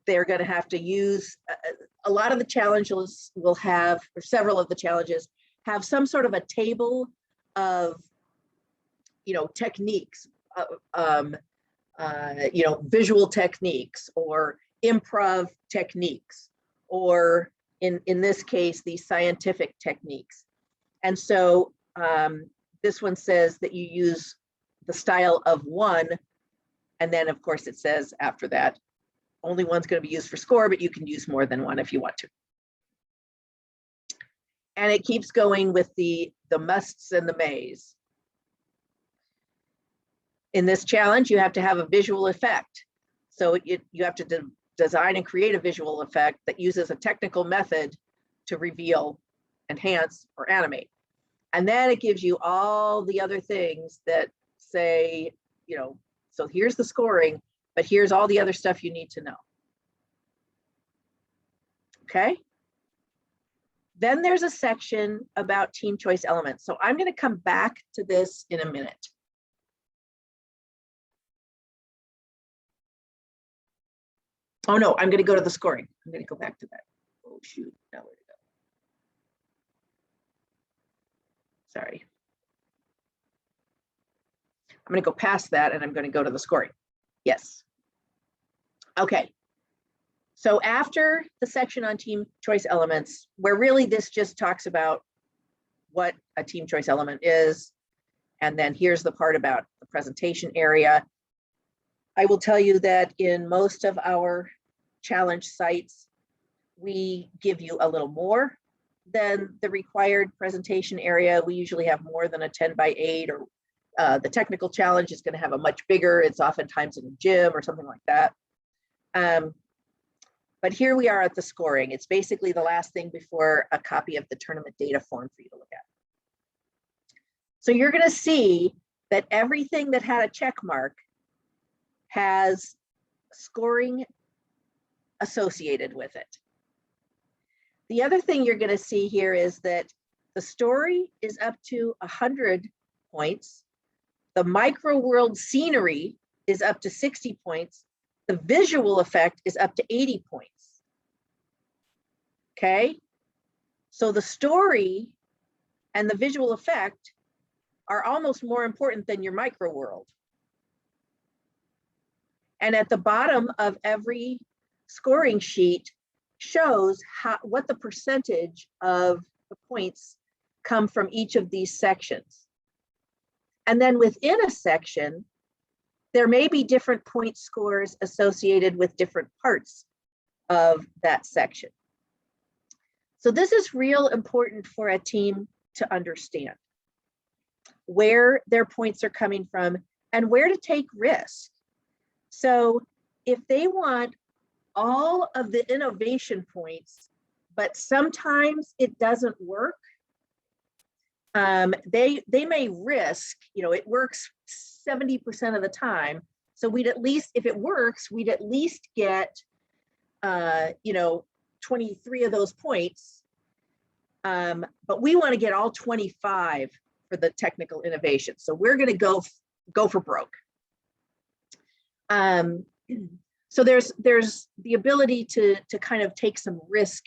Speaker 1: They're going to have to use a lot of the challenges will have, or several of the challenges have some sort of a table of, techniques, visual techniques or improv techniques, or in this case, these scientific techniques. And so this one says that you use the style of one, and then of course it says after that, only one's going to be used for score, but you can use more than one if you want to. And it keeps going with the musts and the mays. In this challenge, you have to have a visual effect. So you have to design and create a visual effect that uses a technical method to reveal, enhance, or animate. And then it gives you all the other things that say, so here's the scoring, but here's all the other stuff you need to know. Okay. Then there's a section about team choice elements. So I'm going to come back to this in a minute. Oh no, I'm going to go to the scoring. I'm going to go back to that. Oh shoot, now where to go? Sorry. I'm going to go past that and I'm going to go to the scoring. Yes. Okay. So after the section on team choice elements, where really this just talks about what a team choice element is, and then here's the part about the presentation area. I will tell you that in most of our challenge sites, we give you a little more than the required presentation area. We usually have more than a 10x8, or the technical challenge is going to have a much bigger. It's oftentimes in a gym or something like that. But here we are at the scoring. It's basically the last thing before a copy of the tournament data form for you to look at. So you're going to see that everything that had a check mark has scoring associated with it. The other thing you're going to see here is that the story is up to 100 points. The micro world scenery is up to 60 points. The visual effect is up to 80 points. Okay, so the story and the visual effect are almost more important than your micro world. And at the bottom of every scoring sheet shows what the percentage of the points come from each of these sections. And then within a section, there may be different point scores associated with different parts of that section. So this is real important for a team to understand where their points are coming from and where to take risk. So if they want all of the innovation points, but sometimes it doesn't work, they may risk, it works 70% of the time. So we'd at least, if it works, we'd at least get, 23 of those points. But we want to get all 25 for the technical innovation. So we're going to go for broke. So there's the ability to kind of take some risk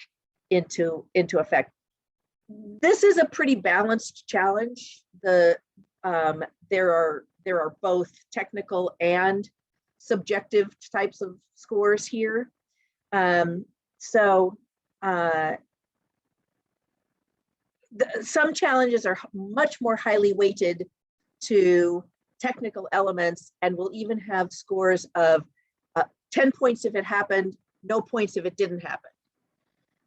Speaker 1: into effect. This is a pretty balanced challenge. There are both technical and subjective types of scores here. Some challenges are much more highly weighted to technical elements and will even have scores of 10 points if it happened, no points if it didn't happen.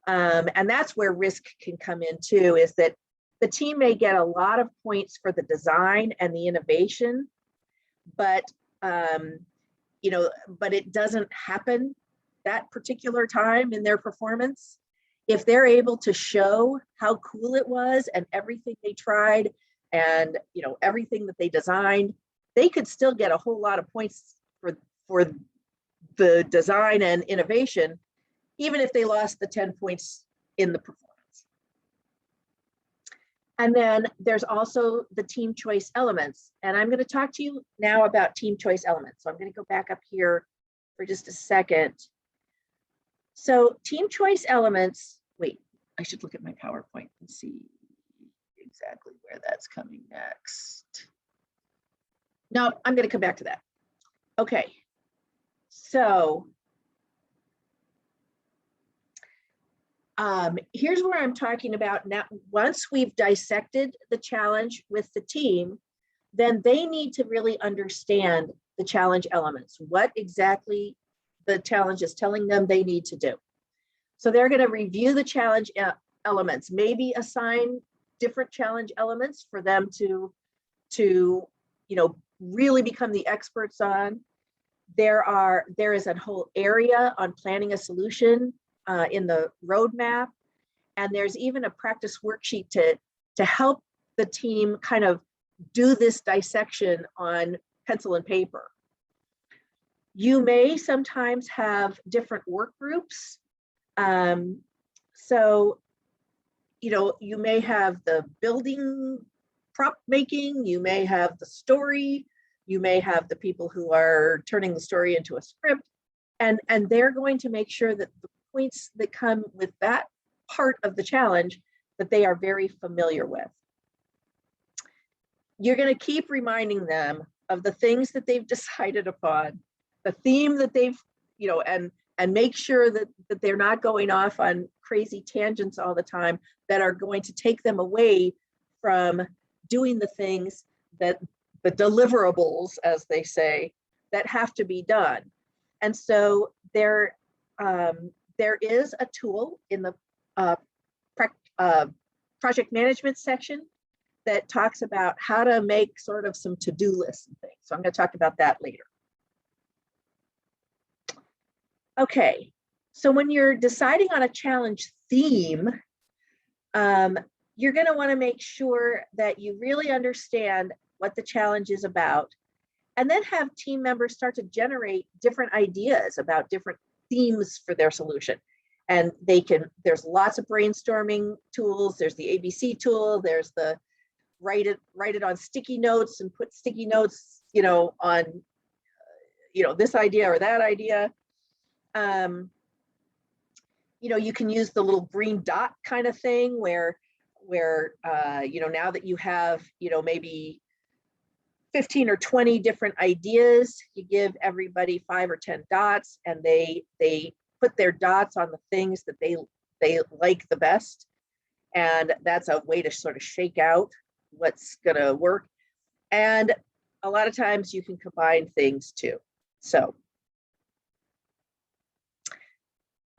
Speaker 1: And that's where risk can come in too, is that the team may get a lot of points for the design and the innovation, but it doesn't happen that particular time in their performance. If they're able to show how cool it was and everything they tried and everything that they designed, they could still get a whole lot of points for the design and innovation, even if they lost the 10 points in the performance. And then there's also the team choice elements. And I'm going to talk to you now about team choice elements. So I'm going to go back up here for just a second. So team choice elements, wait, I should look at my PowerPoint and see exactly where that's coming next. No, I'm going to come back to that. Okay, so here's where I'm talking about now. Once we've dissected the challenge with the team, then they need to really understand the challenge elements, what exactly the challenge is telling them they need to do. So they're going to review the challenge elements, maybe assign different challenge elements for them to really become the experts on. There is a whole area on planning a solution in the roadmap, and there's even a practice worksheet to help the team kind of do this dissection on pencil and paper. You may sometimes have different work groups. So, you may have the building prop making, you may have the story, you may have the people who are turning the story into a script. And they're going to make sure that the points that come with that part of the challenge that they are very familiar with. You're going to keep reminding them of the things that they've decided upon, the theme that they've, you know, and make sure that they're not going off on crazy tangents all the time that are going to take them away from doing the things that the deliverables, as they say, that have to be done. And so there is a tool in the project management section that talks about how to make sort of some to-do lists and things. So I'm going to talk about that later. Okay, so when you're deciding on a challenge theme, you're going to want to make sure that you really understand what the challenge is about, and then have team members start to generate different ideas about different themes for their solution. And they can, there's lots of brainstorming tools. There's the ABC tool. There's the write it on sticky notes and put sticky notes, you know, on, you know, this idea or that idea. You know, you can use the little green dot kind of thing where you know, now that you have, you know, maybe 15 or 20 different ideas, you give everybody 5 or 10 dots, and they put their dots on the things that they like the best. And that's a way to sort of shake out what's gonna work. And a lot of times you can combine things too. So,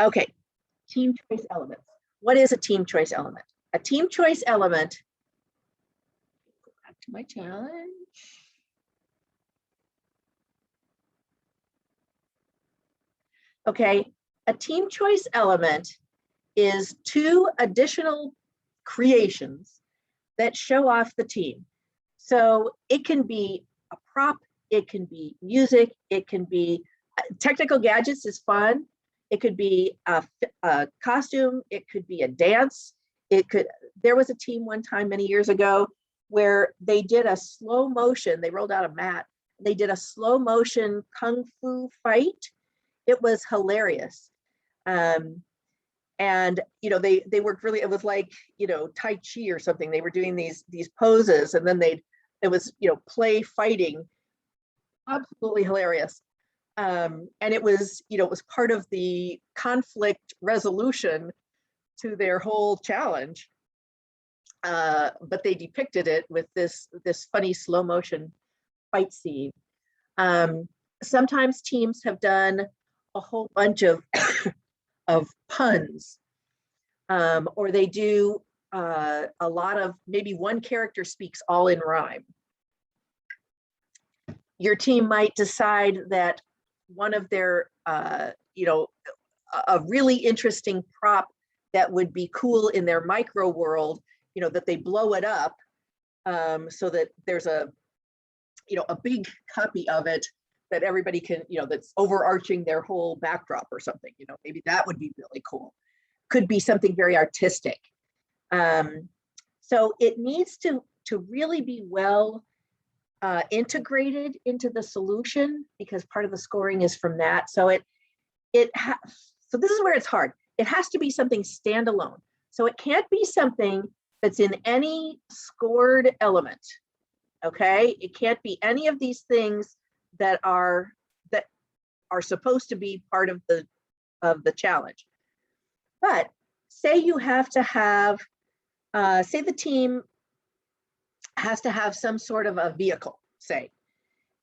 Speaker 1: okay, team choice elements. What is a team choice element? A team choice element, go back to my challenge. Okay, a team choice element is 2 additional creations that show off the team. So it can be a prop, it can be music, it can be technical gadgets is fun. It could be a costume, it could be a dance. There was a team one time many years ago where they did a slow motion, they rolled out a mat, they did a slow motion kung fu fight. It was hilarious. And you know, they worked really, it was like, you know, Tai Chi or something. They were doing these poses, and then it was, you know, play fighting. Absolutely hilarious. And it was, you know, it was part of the conflict resolution to their whole challenge. But they depicted it with this funny slow motion fight scene. Sometimes teams have done a whole bunch of puns, or they do a lot of, maybe one character speaks all in rhyme. Your team might decide that one of their, you know, a really interesting prop that would be cool in their micro world, you know, that they blow it up so that there's a, you know, a big copy of it that everybody can, you know, that's overarching their whole backdrop or something, you know, maybe that would be really cool. Could be something very artistic. So it needs to really be well integrated into the solution, because part of the scoring is from that. So so this is where it's hard. It has to be something standalone. So it can't be something that's in any scored element. Okay, it can't be any of these things that are supposed to be part of the challenge. But say you have to have, say the team has to have some sort of a vehicle, say,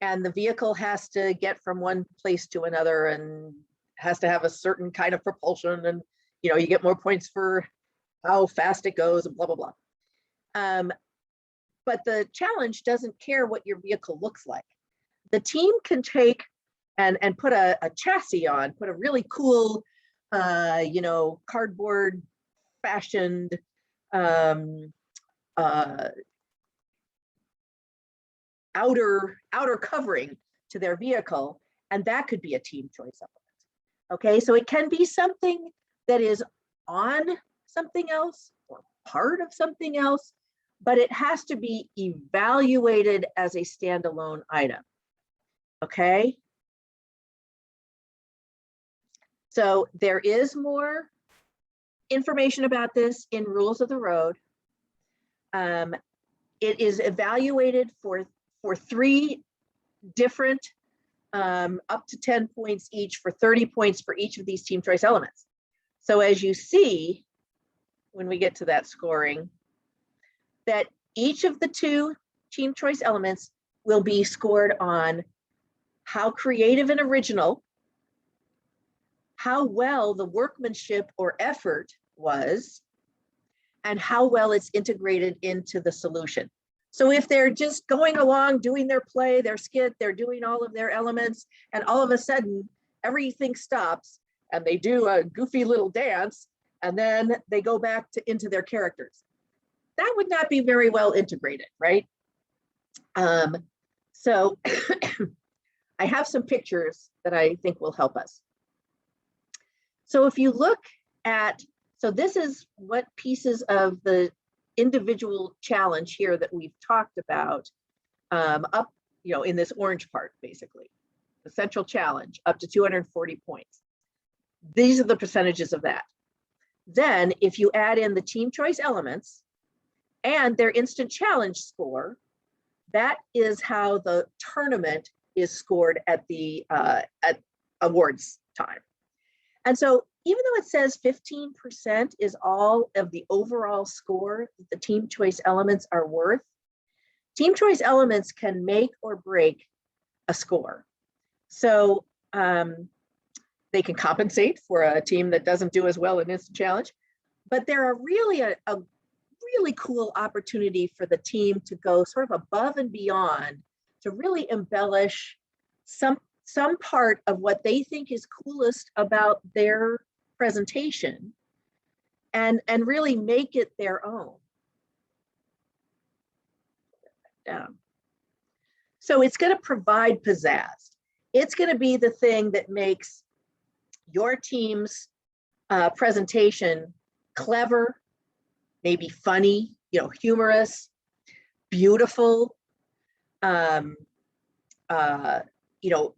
Speaker 1: and the vehicle has to get from one place to another and has to have a certain kind of propulsion, and you know, you get more points for how fast it goes and blah, blah, blah. But the challenge doesn't care what your vehicle looks like. The team can take and put a chassis on, put a really cool, you know, cardboard fashioned outer covering to their vehicle, and that could be a team choice element. Okay, so it can be something that is on something else or part of something else, but it has to be evaluated as a standalone item. Okay. So there is more information about this in Rules of the Road. It is evaluated for 3 different up to 10 points each for 30 points for each of these team choice elements. So as you see, when we get to that scoring, that each of the 2 team choice elements will be scored on how creative and original, how well the workmanship or effort was, and how well it's integrated into the solution. So if they're just going along, doing their play, their skit, they're doing all of their elements, and all of a sudden everything stops and they do a goofy little dance, and then they go back into their characters, that would not be very well integrated, right? So I have some pictures that I think will help us. So if you look at, so this is what pieces of the individual challenge here that we've talked about up, in this orange part, basically, the central challenge up to 240 points. These are the percentages of that. Then if you add in the team choice elements and their instant challenge score, that is how the tournament is scored at the at awards time. And so even though it says 15% is all of the overall score that the team choice elements are worth, team choice elements can make or break a score. So they can compensate for a team that doesn't do as well in instant challenge, but they're a really cool opportunity for the team to go sort of above and beyond to really embellish some part of what they think is coolest about their presentation and really make it their own. So it's going to provide pizzazz. It's going to be the thing that makes your team's presentation clever, maybe funny, humorous, beautiful,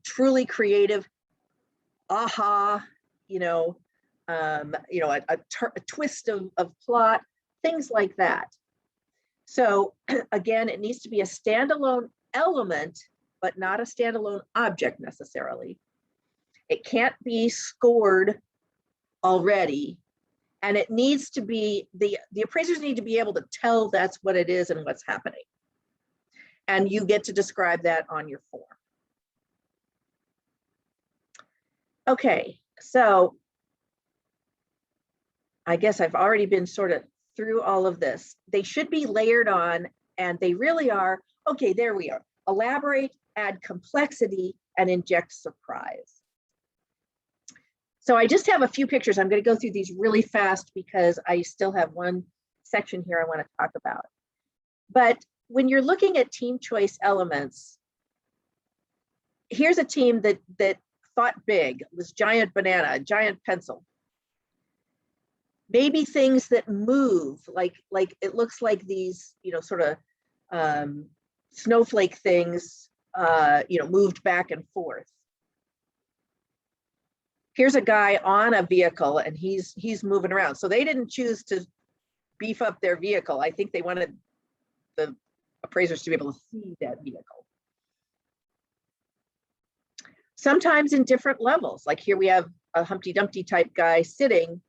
Speaker 1: truly creative, aha, a twist of plot, things like that. So again, it needs to be a standalone element, but not a standalone object necessarily. It can't be scored already. And it needs to be, the appraisers need to be able to tell that's what it is and what's happening. And you get to describe that on your form. Okay, so I guess I've already been sort of through all of this. They should be layered on, and they really are. Okay, there we are. Elaborate, add complexity, and inject surprise. So I just have a few pictures. I'm going to go through these really fast because I still have one section here I want to talk about. But when you're looking at team choice elements, here's a team that thought big. It was giant banana, giant pencil. Maybe things that move, like it looks like these, sort of snowflake things, moved back and forth. Here's a guy on a vehicle and he's moving around. So they didn't choose to beef up their vehicle. I think they wanted the appraisers to be able to see that vehicle. Sometimes in different levels, like here we have a Humpty Dumpty type guy sitting.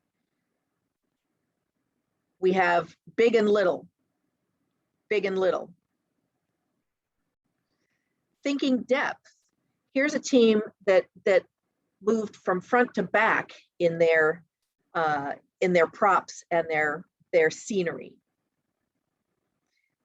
Speaker 1: We have big and little, big and little. Thinking depth. Here's a team that moved from front to back in their props and their scenery.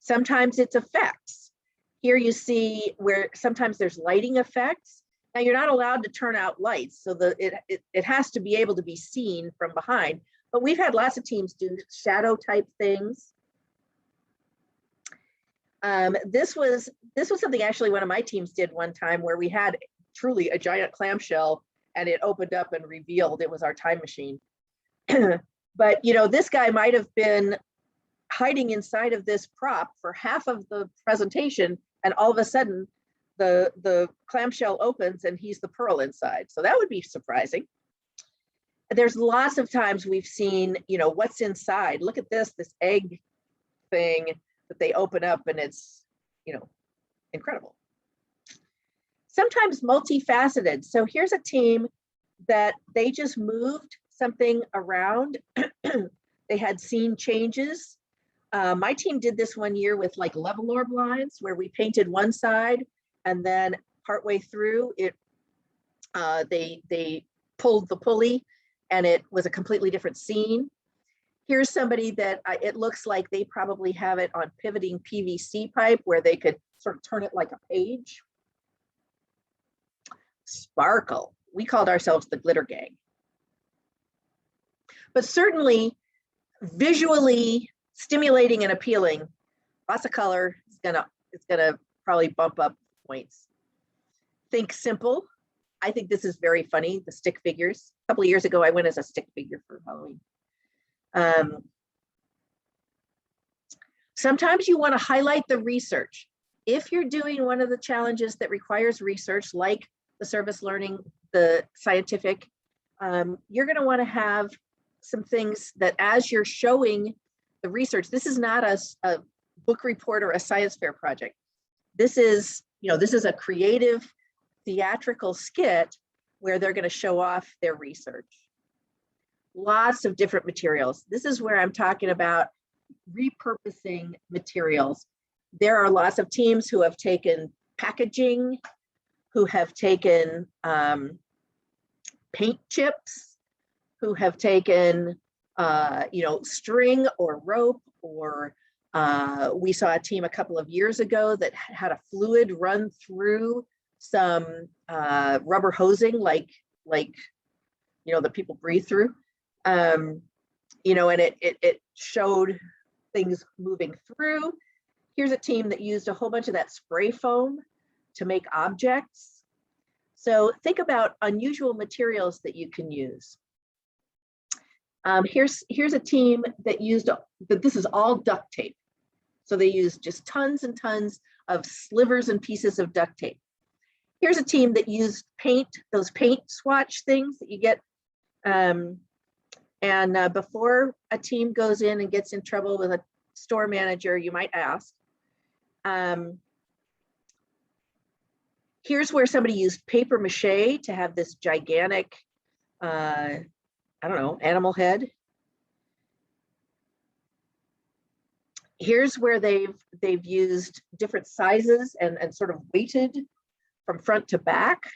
Speaker 1: Sometimes it's effects. Here you see where sometimes there's lighting effects. Now you're not allowed to turn out lights, so it has to be able to be seen from behind. But we've had lots of teams do shadow type things. This was something actually one of my teams did one time where we had truly a giant clamshell and it opened up and revealed it was our time machine. But this guy might have been hiding inside of this prop for half of the presentation, and all of a sudden the clamshell opens and he's the pearl inside. So that would be surprising. there's lots of times we've seen, you know, what's inside. Look at this egg thing that they open up, and it's, you know, incredible. Sometimes multifaceted. So here's a team that they just moved something around. They had seen changes. My team did this one year with like level blinds, where we painted one side, and then partway through it, they pulled the pulley, and it was a completely different scene. Here's somebody that it looks like they probably have it on pivoting PVC pipe, where they could sort of turn it like a page. Sparkle. We called ourselves the Glitter Gang. But certainly visually stimulating and appealing, lots of color, it's gonna probably bump up points. Think simple. I think this is very funny, the stick figures. A couple of years ago, I went as a stick figure for Halloween. Sometimes you want to highlight the research. If you're doing one of the challenges that requires research, like the service learning, the scientific, you're going to want to have some things that as you're showing the research, this is not a book report or a science fair project. This is, you know, this is a creative theatrical skit where they're going to show off their research. Lots of different materials. This is where I'm talking about repurposing materials. There are lots of teams who have taken packaging, who have taken paint chips, who have taken you know, string or rope, or we saw a team a couple of years ago that had a fluid run through some rubber hosing, like you know, that people breathe through, you know, and it showed things moving through. Here's a team that used a whole bunch of that spray foam to make objects. So think about unusual materials that you can use. Here's a team that used, but this is all duct tape. So they used just tons and tons of slivers and pieces of duct tape. Here's a team that used paint, those paint swatch things that you get. Before a team goes in and gets in trouble with a store manager, you might ask. Here's where somebody used paper mache to have this gigantic, I don't know, animal head. Here's where they've used different sizes and sort of weighted from front to back.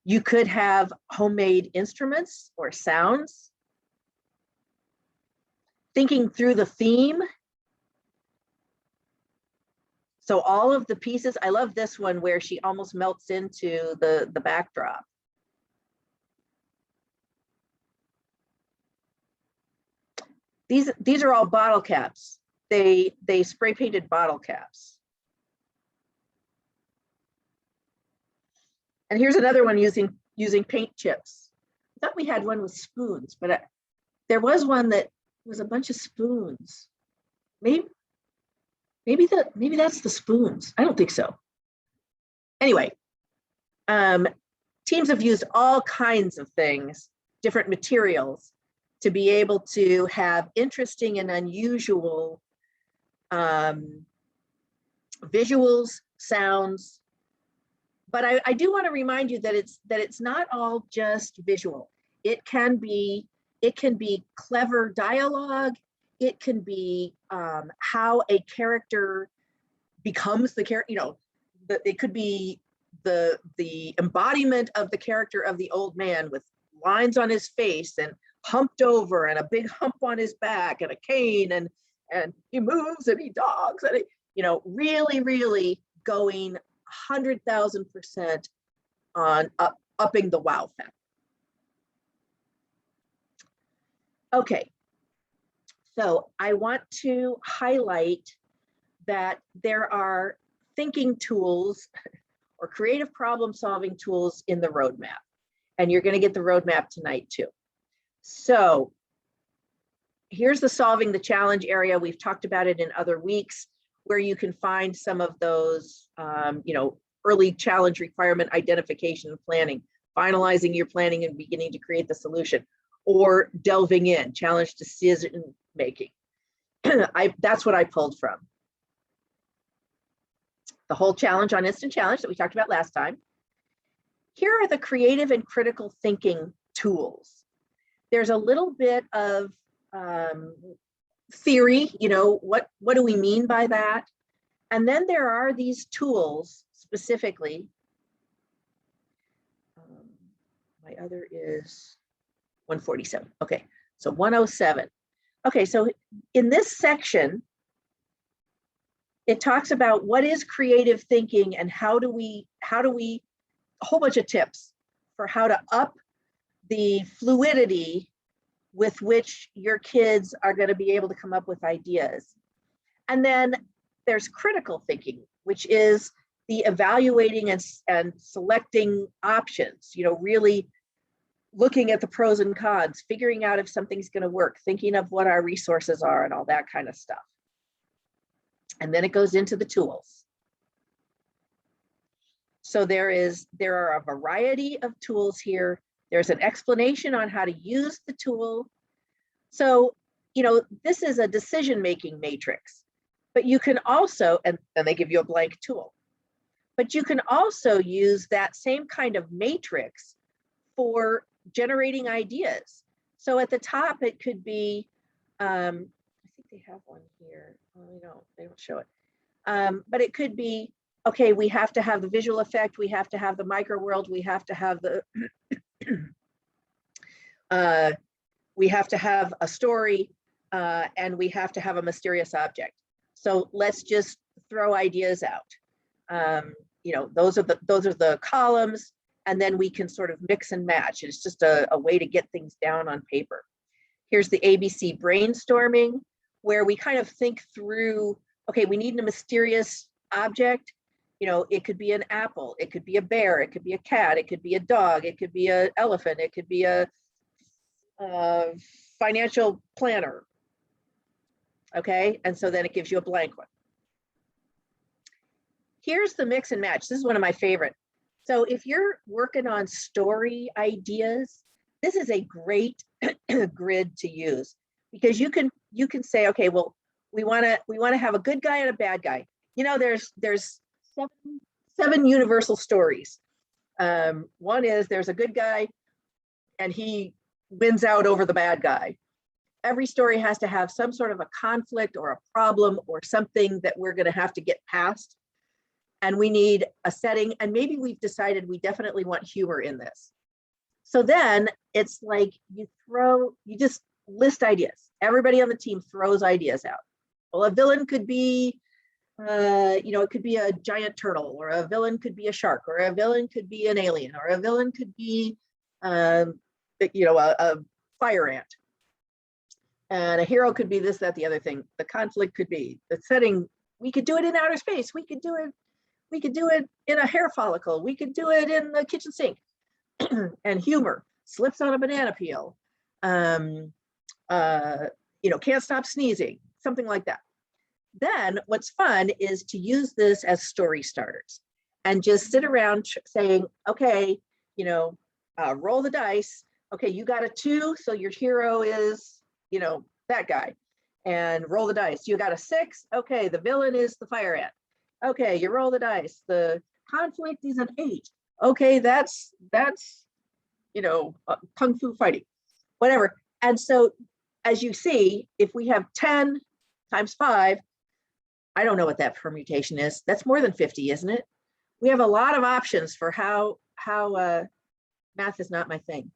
Speaker 1: You could have homemade instruments or sounds. Thinking through the theme. So all of the pieces, I love this one where she almost melts into the backdrop. These are all bottle caps. They spray painted bottle caps. And here's another one using paint chips. I thought we had one with spoons, but there was one that was a bunch of spoons. Maybe that's the spoons. I don't think so. Anyway, teams have used all kinds of things, different materials, to be able to have interesting and unusual visuals, sounds. But I do want to remind you that it's not all just visual. It can be clever dialogue. It can be how a character becomes the character. You know, it could be the embodiment of the character of the old man with lines on his face and humped over and a big hump on his back and a cane, and he moves and he dogs, and you know, really going 100,000% on upping the wow factor. Okay, so I want to highlight that there are thinking tools or creative problem solving tools in the roadmap, and you're going to get the roadmap tonight too. So here's the solving the challenge area. We've talked about it in other weeks, where you can find some of those, you know, early challenge requirement identification and planning. finalizing your planning and beginning to create the solution, or delving in, challenge decision making. That's what I pulled from. The whole challenge on Instant Challenge that we talked about last time. Here are the creative and critical thinking tools. There's a little bit of theory, what do we mean by that? And then there are these tools specifically. My other is 147. Okay, so 107. Okay, so in this section, it talks about what is creative thinking and how do we, a whole bunch of tips for how to up the fluidity with which your kids are going to be able to come up with ideas. And then there's critical thinking, which is the evaluating and selecting options, really looking at the pros and cons, figuring out if something's going to work, thinking of what our resources are and all that kind of stuff. And then it goes into the tools. So there are a variety of tools here. There's an explanation on how to use the tool. So, this is a decision-making matrix, but you can also, and they give you a blank tool, but you can also use that same kind of matrix for generating ideas. So at the top, it could be, I think they have one here. Oh, they don't show it. But it could be, okay, we have to have the visual effect, we have to have the micro world, we have to have the, we have to have a story, and we have to have a mysterious object. So let's just throw ideas out. Those are the columns, and then we can sort of mix and match. It's just a way to get things down on paper. Here's the ABC brainstorming, where we kind of think through, okay, we need a mysterious object. It could be an apple, it could be a bear, it could be a cat, it could be a dog, it could be an elephant, it could be a financial planner. Okay, and so then it gives you a blank one. Here's the mix and match. This is one of my favorite. So if you're working on story ideas, this is a great grid to use, because you can say, okay, well, we want to have a good guy and a bad guy. There's seven universal stories. One is there's a good guy and he wins out over the bad guy. Every story has to have some sort of a conflict or a problem or something that we're going to have to get past. And we need a setting, and maybe we've decided we definitely want humor in this. So then it's like you just list ideas. Everybody on the team throws ideas out. Well, a villain could be, it could be a giant turtle, or a villain could be a shark, or a villain could be an alien, or a villain could be, a fire ant. And a hero could be this, that, the other thing. The conflict could be the setting. We could do it in outer space. We could do it in a hair follicle. We could do it in the kitchen sink. And humor, slips on a banana peel. Can't stop sneezing, something like that. Then what's fun is to use this as story starters and just sit around saying, okay, roll the dice. Okay, you got a 2, so your hero is, that guy. And roll the dice. You got a 6. Okay, the villain is the fire ant. Okay, you roll the dice. The conflict is an 8. Okay, that's kung fu fighting, whatever. And so, as you see, if we have 10 times 5, I don't know what that permutation is. That's more than 50, isn't it? We have a lot of options for how math is not my thing.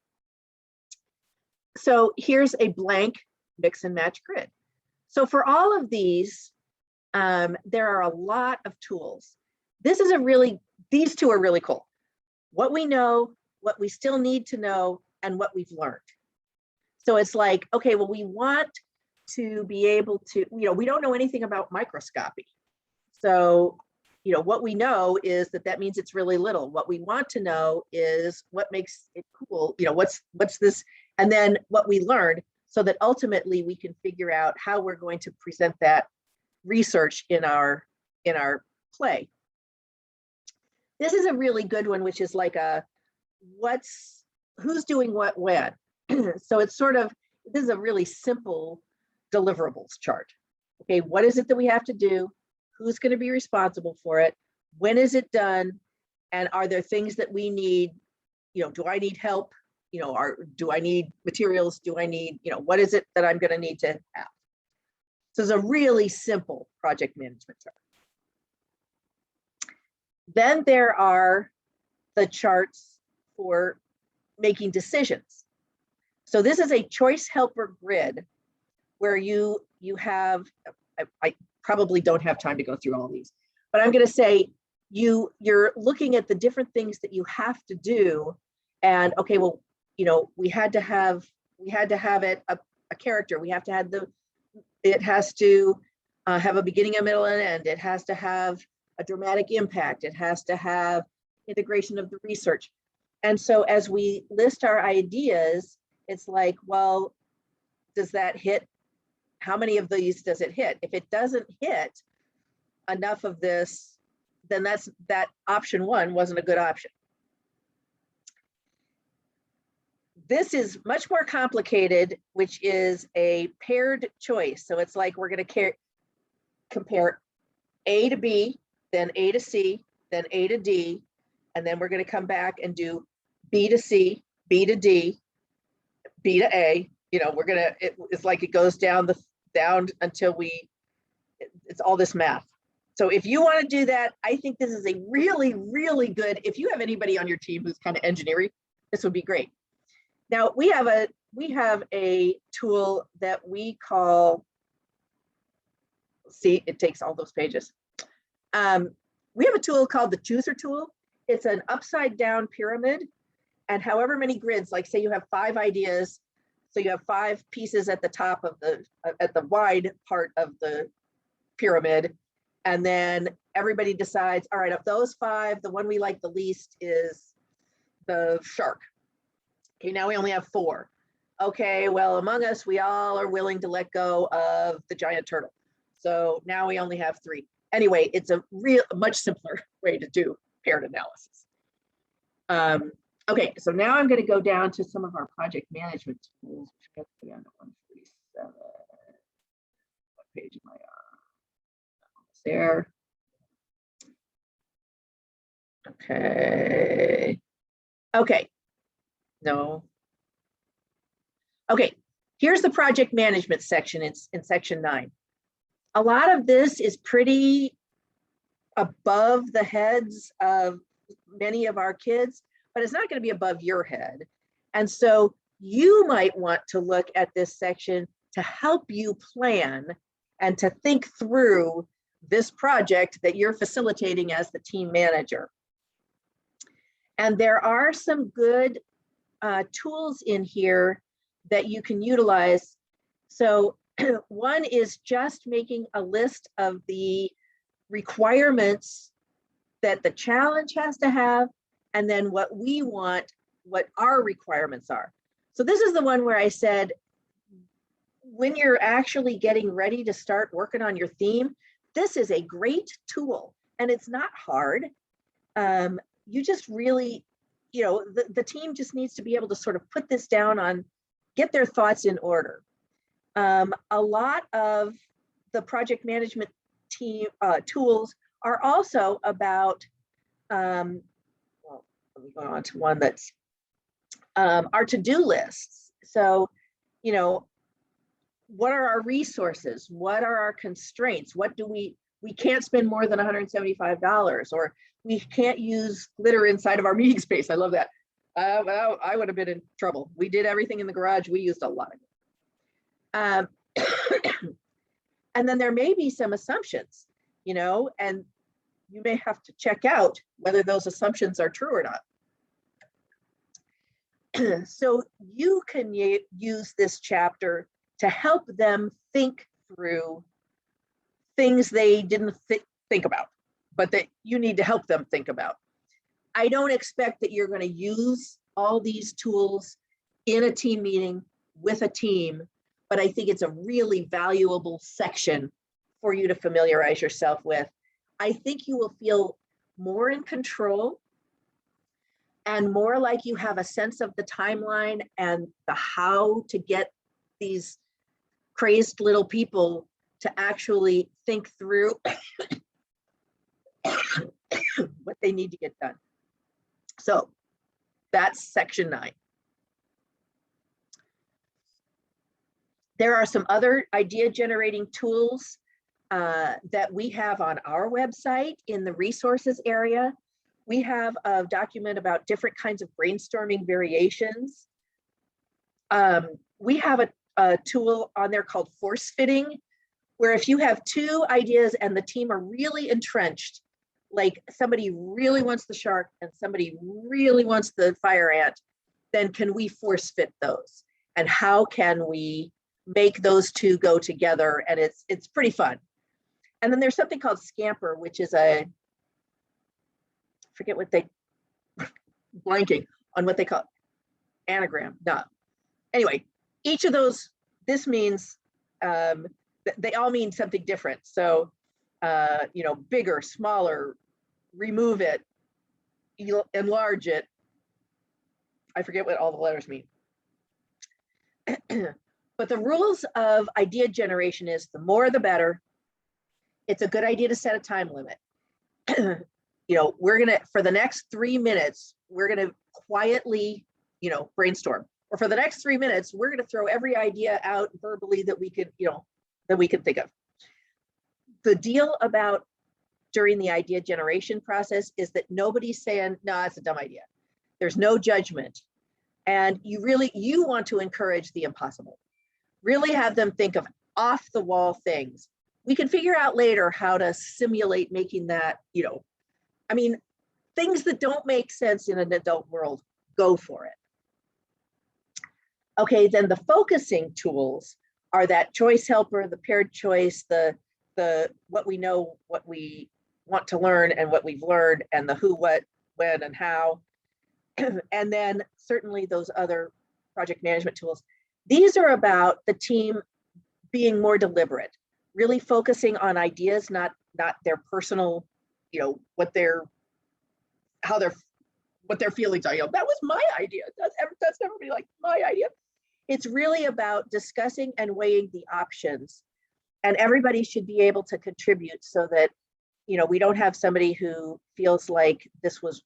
Speaker 1: So here's a blank mix and match grid. So for all of these, there are a lot of tools. These two are really cool. What we know, what we still need to know, and what we've learned. So it's like, okay, well, we want to be able to, we don't know anything about microscopy. So, what we know is that means it's really little. What we want to know is what makes it cool, what's this, and then what we learned, so that ultimately we can figure out how we're going to present that research in our play. This is a really good one, which is like a who's doing what when. So it's sort of, this is a really simple deliverables chart. Okay, what is it that we have to do? Who's going to be responsible for it? When is it done? And are there things that we need? Do I need help? Do I need materials? Do I need, what is it that I'm going to need to have? So it's a really simple project management chart. Then there are the charts for making decisions. So this is a choice helper grid where you have, I probably don't have time to go through all these, but I'm going to say you're looking at the different things that you have to do. And okay, well, we had to have it a character. We have to have it has to have a beginning, a middle, and an end. It has to have a dramatic impact. It has to have integration of the research. And so as we list our ideas, it's like, well, does that hit? How many of these does it hit? If it doesn't hit enough of this, then that option one wasn't a good option. This is much more complicated, which is a paired choice. So it's like we're going to compare A to B, then A to C, then A to D, and then we're going to come back and do B to C, B to D, B to A. It's like it goes down until it's all this math. So if you want to do that, I think this is a really, really good, if you have anybody on your team who's kind of engineering, this would be great. Now we have a tool that we call, see, it takes all those pages. We have a tool called the chooser tool. It's an upside down pyramid, and however many grids, like say you have 5 ideas, so you have 5 pieces at the top of at the wide part of the pyramid, and then everybody decides, all right, of those 5, the one we like the least is the shark. Okay, now we only have 4. Okay, well, among us, we all are willing to let go of the giant turtle. So now we only have 3. Anyway, it's a much simpler way to do paired analysis. Okay, so now I'm going to go down to some of our project management tools. What page am I on? There. Okay. Okay. No. Okay, here's the project management section. It's in section 9. A lot of this is pretty above the heads of many of our kids, but it's not going to be above your head. And so you might want to look at this section to help you plan and to think through this project that you're facilitating as the team manager. And there are some good tools in here that you can utilize. So one is just making a list of the requirements that the challenge has to have, and then what we want, what our requirements are. So this is the one where I said, when you're actually getting ready to start working on your theme, this is a great tool, and it's not hard. You just really, the team just needs to be able to sort of put this down get their thoughts in order. A lot of the project management team tools are also about, well, let me go on to one that's our to-do lists. So, what are our resources? What are our constraints? What do we can't spend more than $175, or we can't use glitter inside of our meeting space. I love that. I would have been in trouble. We did everything in the garage. We used a lot of it. And then there may be some assumptions, and you may have to check out whether those assumptions are true or not. So you can use this chapter to help them think through things they didn't think about, but that you need to help them think about. I don't expect that you're going to use all these tools in a team meeting with a team, but I think it's a really valuable section for you to familiarize yourself with. I think you will feel more in control. and more like you have a sense of the timeline and the how to get these crazed little people to actually think through what they need to get done. So that's section 9. There are some other idea generating tools that we have on our website in the resources area. We have a document about different kinds of brainstorming variations. We have a tool on there called force fitting, where if you have 2 ideas and the team are really entrenched, like somebody really wants the shark and somebody really wants the fire ant, then can we force fit those? And how can we make those 2 go together? And it's pretty fun. And then there's something called Scamper, which is I forget what they, blanking on what they call it. Anagram, no. Anyway, each of those, this means, they all mean something different. So, you know, bigger, smaller, remove it, enlarge it. I forget what all the letters mean. But the rules of idea generation is the more the better. It's a good idea to set a time limit. You know, we're gonna, for the next 3 minutes, we're gonna quietly, you know, brainstorm. Or for the next 3 minutes, we're gonna throw every idea out verbally that we could, you know, that we could think of. The deal about during the idea generation process is that nobody's saying, no, that's a dumb idea. There's no judgment. And you want to encourage the impossible. Really have them think of off the wall things. We can figure out later how to simulate making that, you know, I mean, things that don't make sense in an adult world, go for it. Okay, then the focusing tools are that choice helper, the paired choice, the what we know, what we want to learn and what we've learned, and the who, what, when, and how. And then certainly those other project management tools. These are about the team being more deliberate, really focusing on ideas, not their personal, you know, what their feelings are. You know, that was my idea. That's never be like my idea. It's really about discussing and weighing the options, and everybody should be able to contribute so that, you know, we don't have somebody who feels like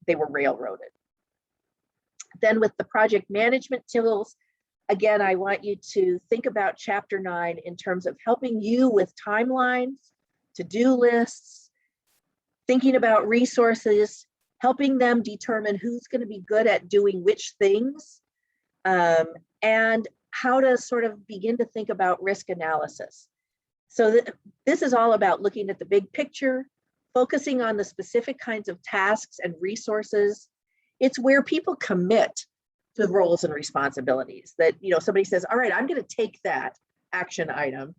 Speaker 1: they were railroaded. Then with the project management tools, again, I want you to think about chapter 9 in terms of helping you with timelines, to-do lists, thinking about resources, helping them determine who's going to be good at doing which things, and how to sort of begin to think about risk analysis. So this is all about looking at the big picture, focusing on the specific kinds of tasks and resources. It's where people commit to roles and responsibilities that, you know, somebody says, all right, I'm going to take that action item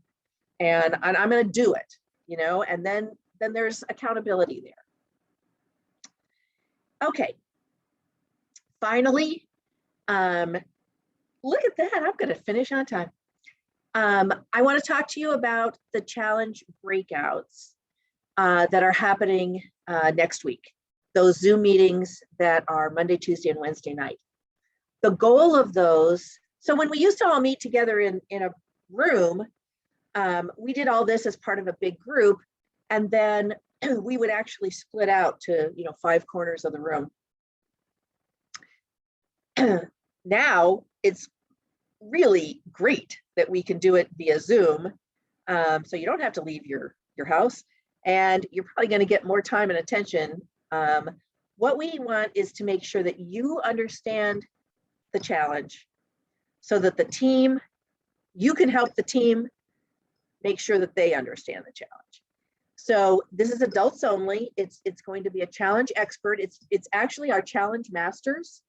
Speaker 1: and I'm going to do it, you know, and then there's accountability there. Okay. Finally, look at that. I'm going to finish on time. I want to talk to you about the challenge breakouts that are happening next week. Those Zoom meetings that are Monday, Tuesday, and Wednesday night. The goal of those, so when we used to all meet together in a room, we did all this as part of a big group, and then we would actually split out to, you know, 5 corners of the room. Now it's really great that we can do it via Zoom, so you don't have to leave your house, and you're probably going to get more time and attention. What we want is to make sure that you understand the challenge so that the team, you can help the team make sure that they understand the challenge. So this is adults only. It's going to be a challenge expert. It's actually our challenge masters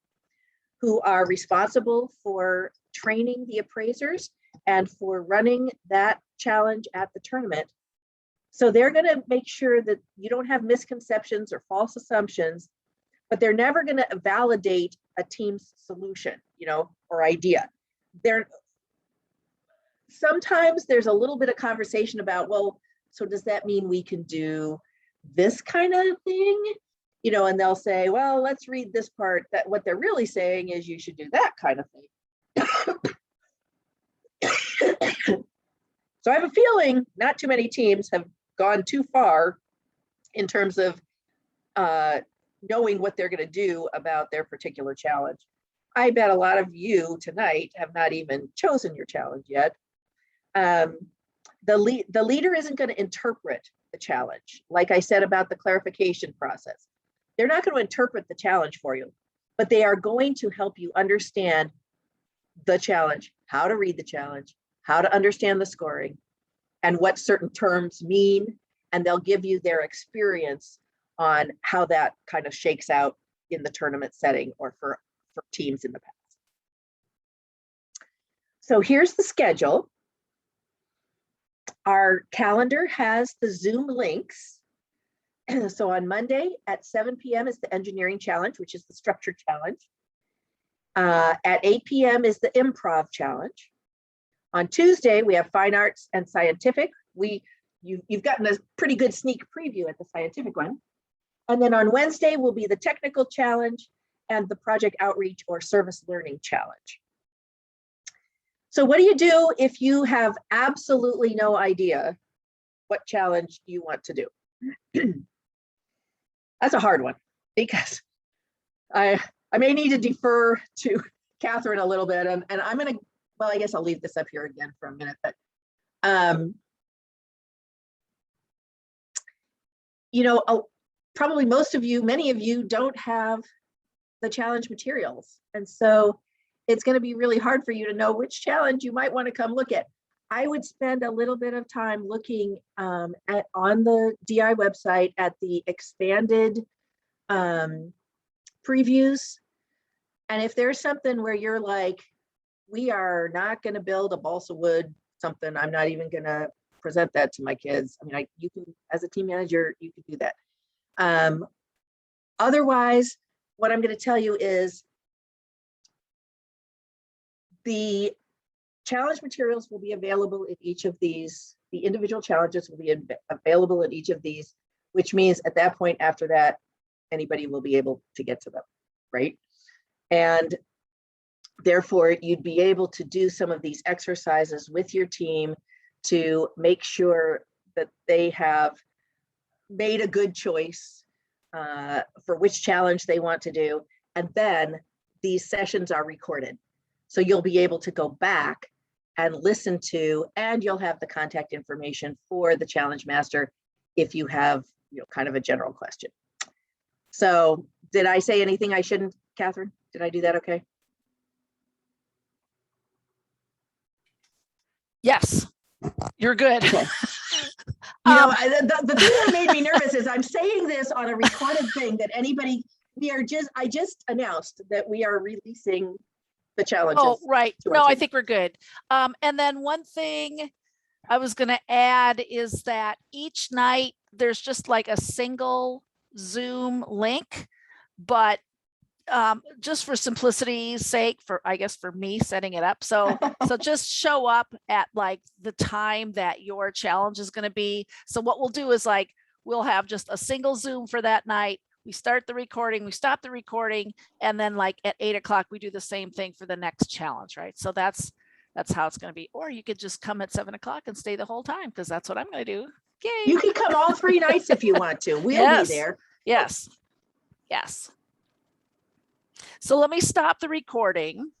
Speaker 1: who are responsible for training the appraisers and for running that challenge at the tournament. So they're going to make sure that you don't have misconceptions or false assumptions, but they're never going to validate a team's solution, you know, or idea. Sometimes there's a little bit of conversation about, well, so does that mean we can do this kind of thing? you know, and they'll say, well, let's read this part, that what they're really saying is you should do that kind of thing. So I have a feeling not too many teams have gone too far in terms of knowing what they're going to do about their particular challenge. I bet a lot of you tonight have not even chosen your challenge yet. The leader isn't going to interpret the challenge. Like I said about the clarification process, they're not going to interpret the challenge for you, but they are going to help you understand the challenge, how to read the challenge, how to understand the scoring, and what certain terms mean. And they'll give you their experience on how that kind of shakes out in the tournament setting or for teams in the past. So here's the schedule. Our calendar has the Zoom links. So on Monday at 7 p.m. is the engineering challenge, which is the structure challenge. At 8 p.m. is the improv challenge. On Tuesday, we have fine arts and scientific. You've gotten a pretty good sneak preview at the scientific one. And then on Wednesday will be the technical challenge and the project outreach or service learning challenge. So what do you do if you have absolutely no idea what challenge you want to do? That's a hard one, because I may need to defer to Catherine a little bit, and I'm gonna, well, I guess I'll leave this up here again for a minute, but you know, probably most of you, many of you don't have the challenge materials. And so it's going to be really hard for you to know which challenge you might want to come look at. I would spend a little bit of time looking on the DI website at the expanded previews. And if there's something where you're like, we are not going to build a balsa wood something, I'm not even going to present that to my kids. I mean, you can, as a team manager, you can do that. Otherwise, what I'm going to tell you is the challenge materials will be available in each of these. The individual challenges will be available in each of these, which means at that point after that, anybody will be able to get to them, right? And therefore, you'd be able to do some of these exercises with your team to make sure that they have made a good choice for which challenge they want to do. And then these sessions are recorded. So you'll be able to go back and listen to, and you'll have the contact information for the challenge master if you have, you know, kind of a general question. So did I say anything I shouldn't, Catherine? Did I do that okay?
Speaker 2: Yes, you're good.
Speaker 1: Okay. You know, the thing that made me nervous is I'm saying this on a recorded thing that anybody, I just announced that we are releasing the challenges.
Speaker 2: Oh, right. No, I think we're good. And then one thing I was going to add is that each night there's just like a single Zoom link, but just for simplicity's sake, I guess for me setting it up. So just show up at like the time that your challenge is going to be. So what we'll do is like, we'll have just a single Zoom for that night. We start the recording, we stop the recording, and then like at 8 o'clock, we do the same thing for the next challenge, right? So that's how it's going to be. Or you could just come at 7 o'clock and stay the whole time, because that's what I'm going to do. Yay.
Speaker 1: You can come all 3 nights if you want to. We'll be there.
Speaker 2: Yes. Yes. So let me stop the recording.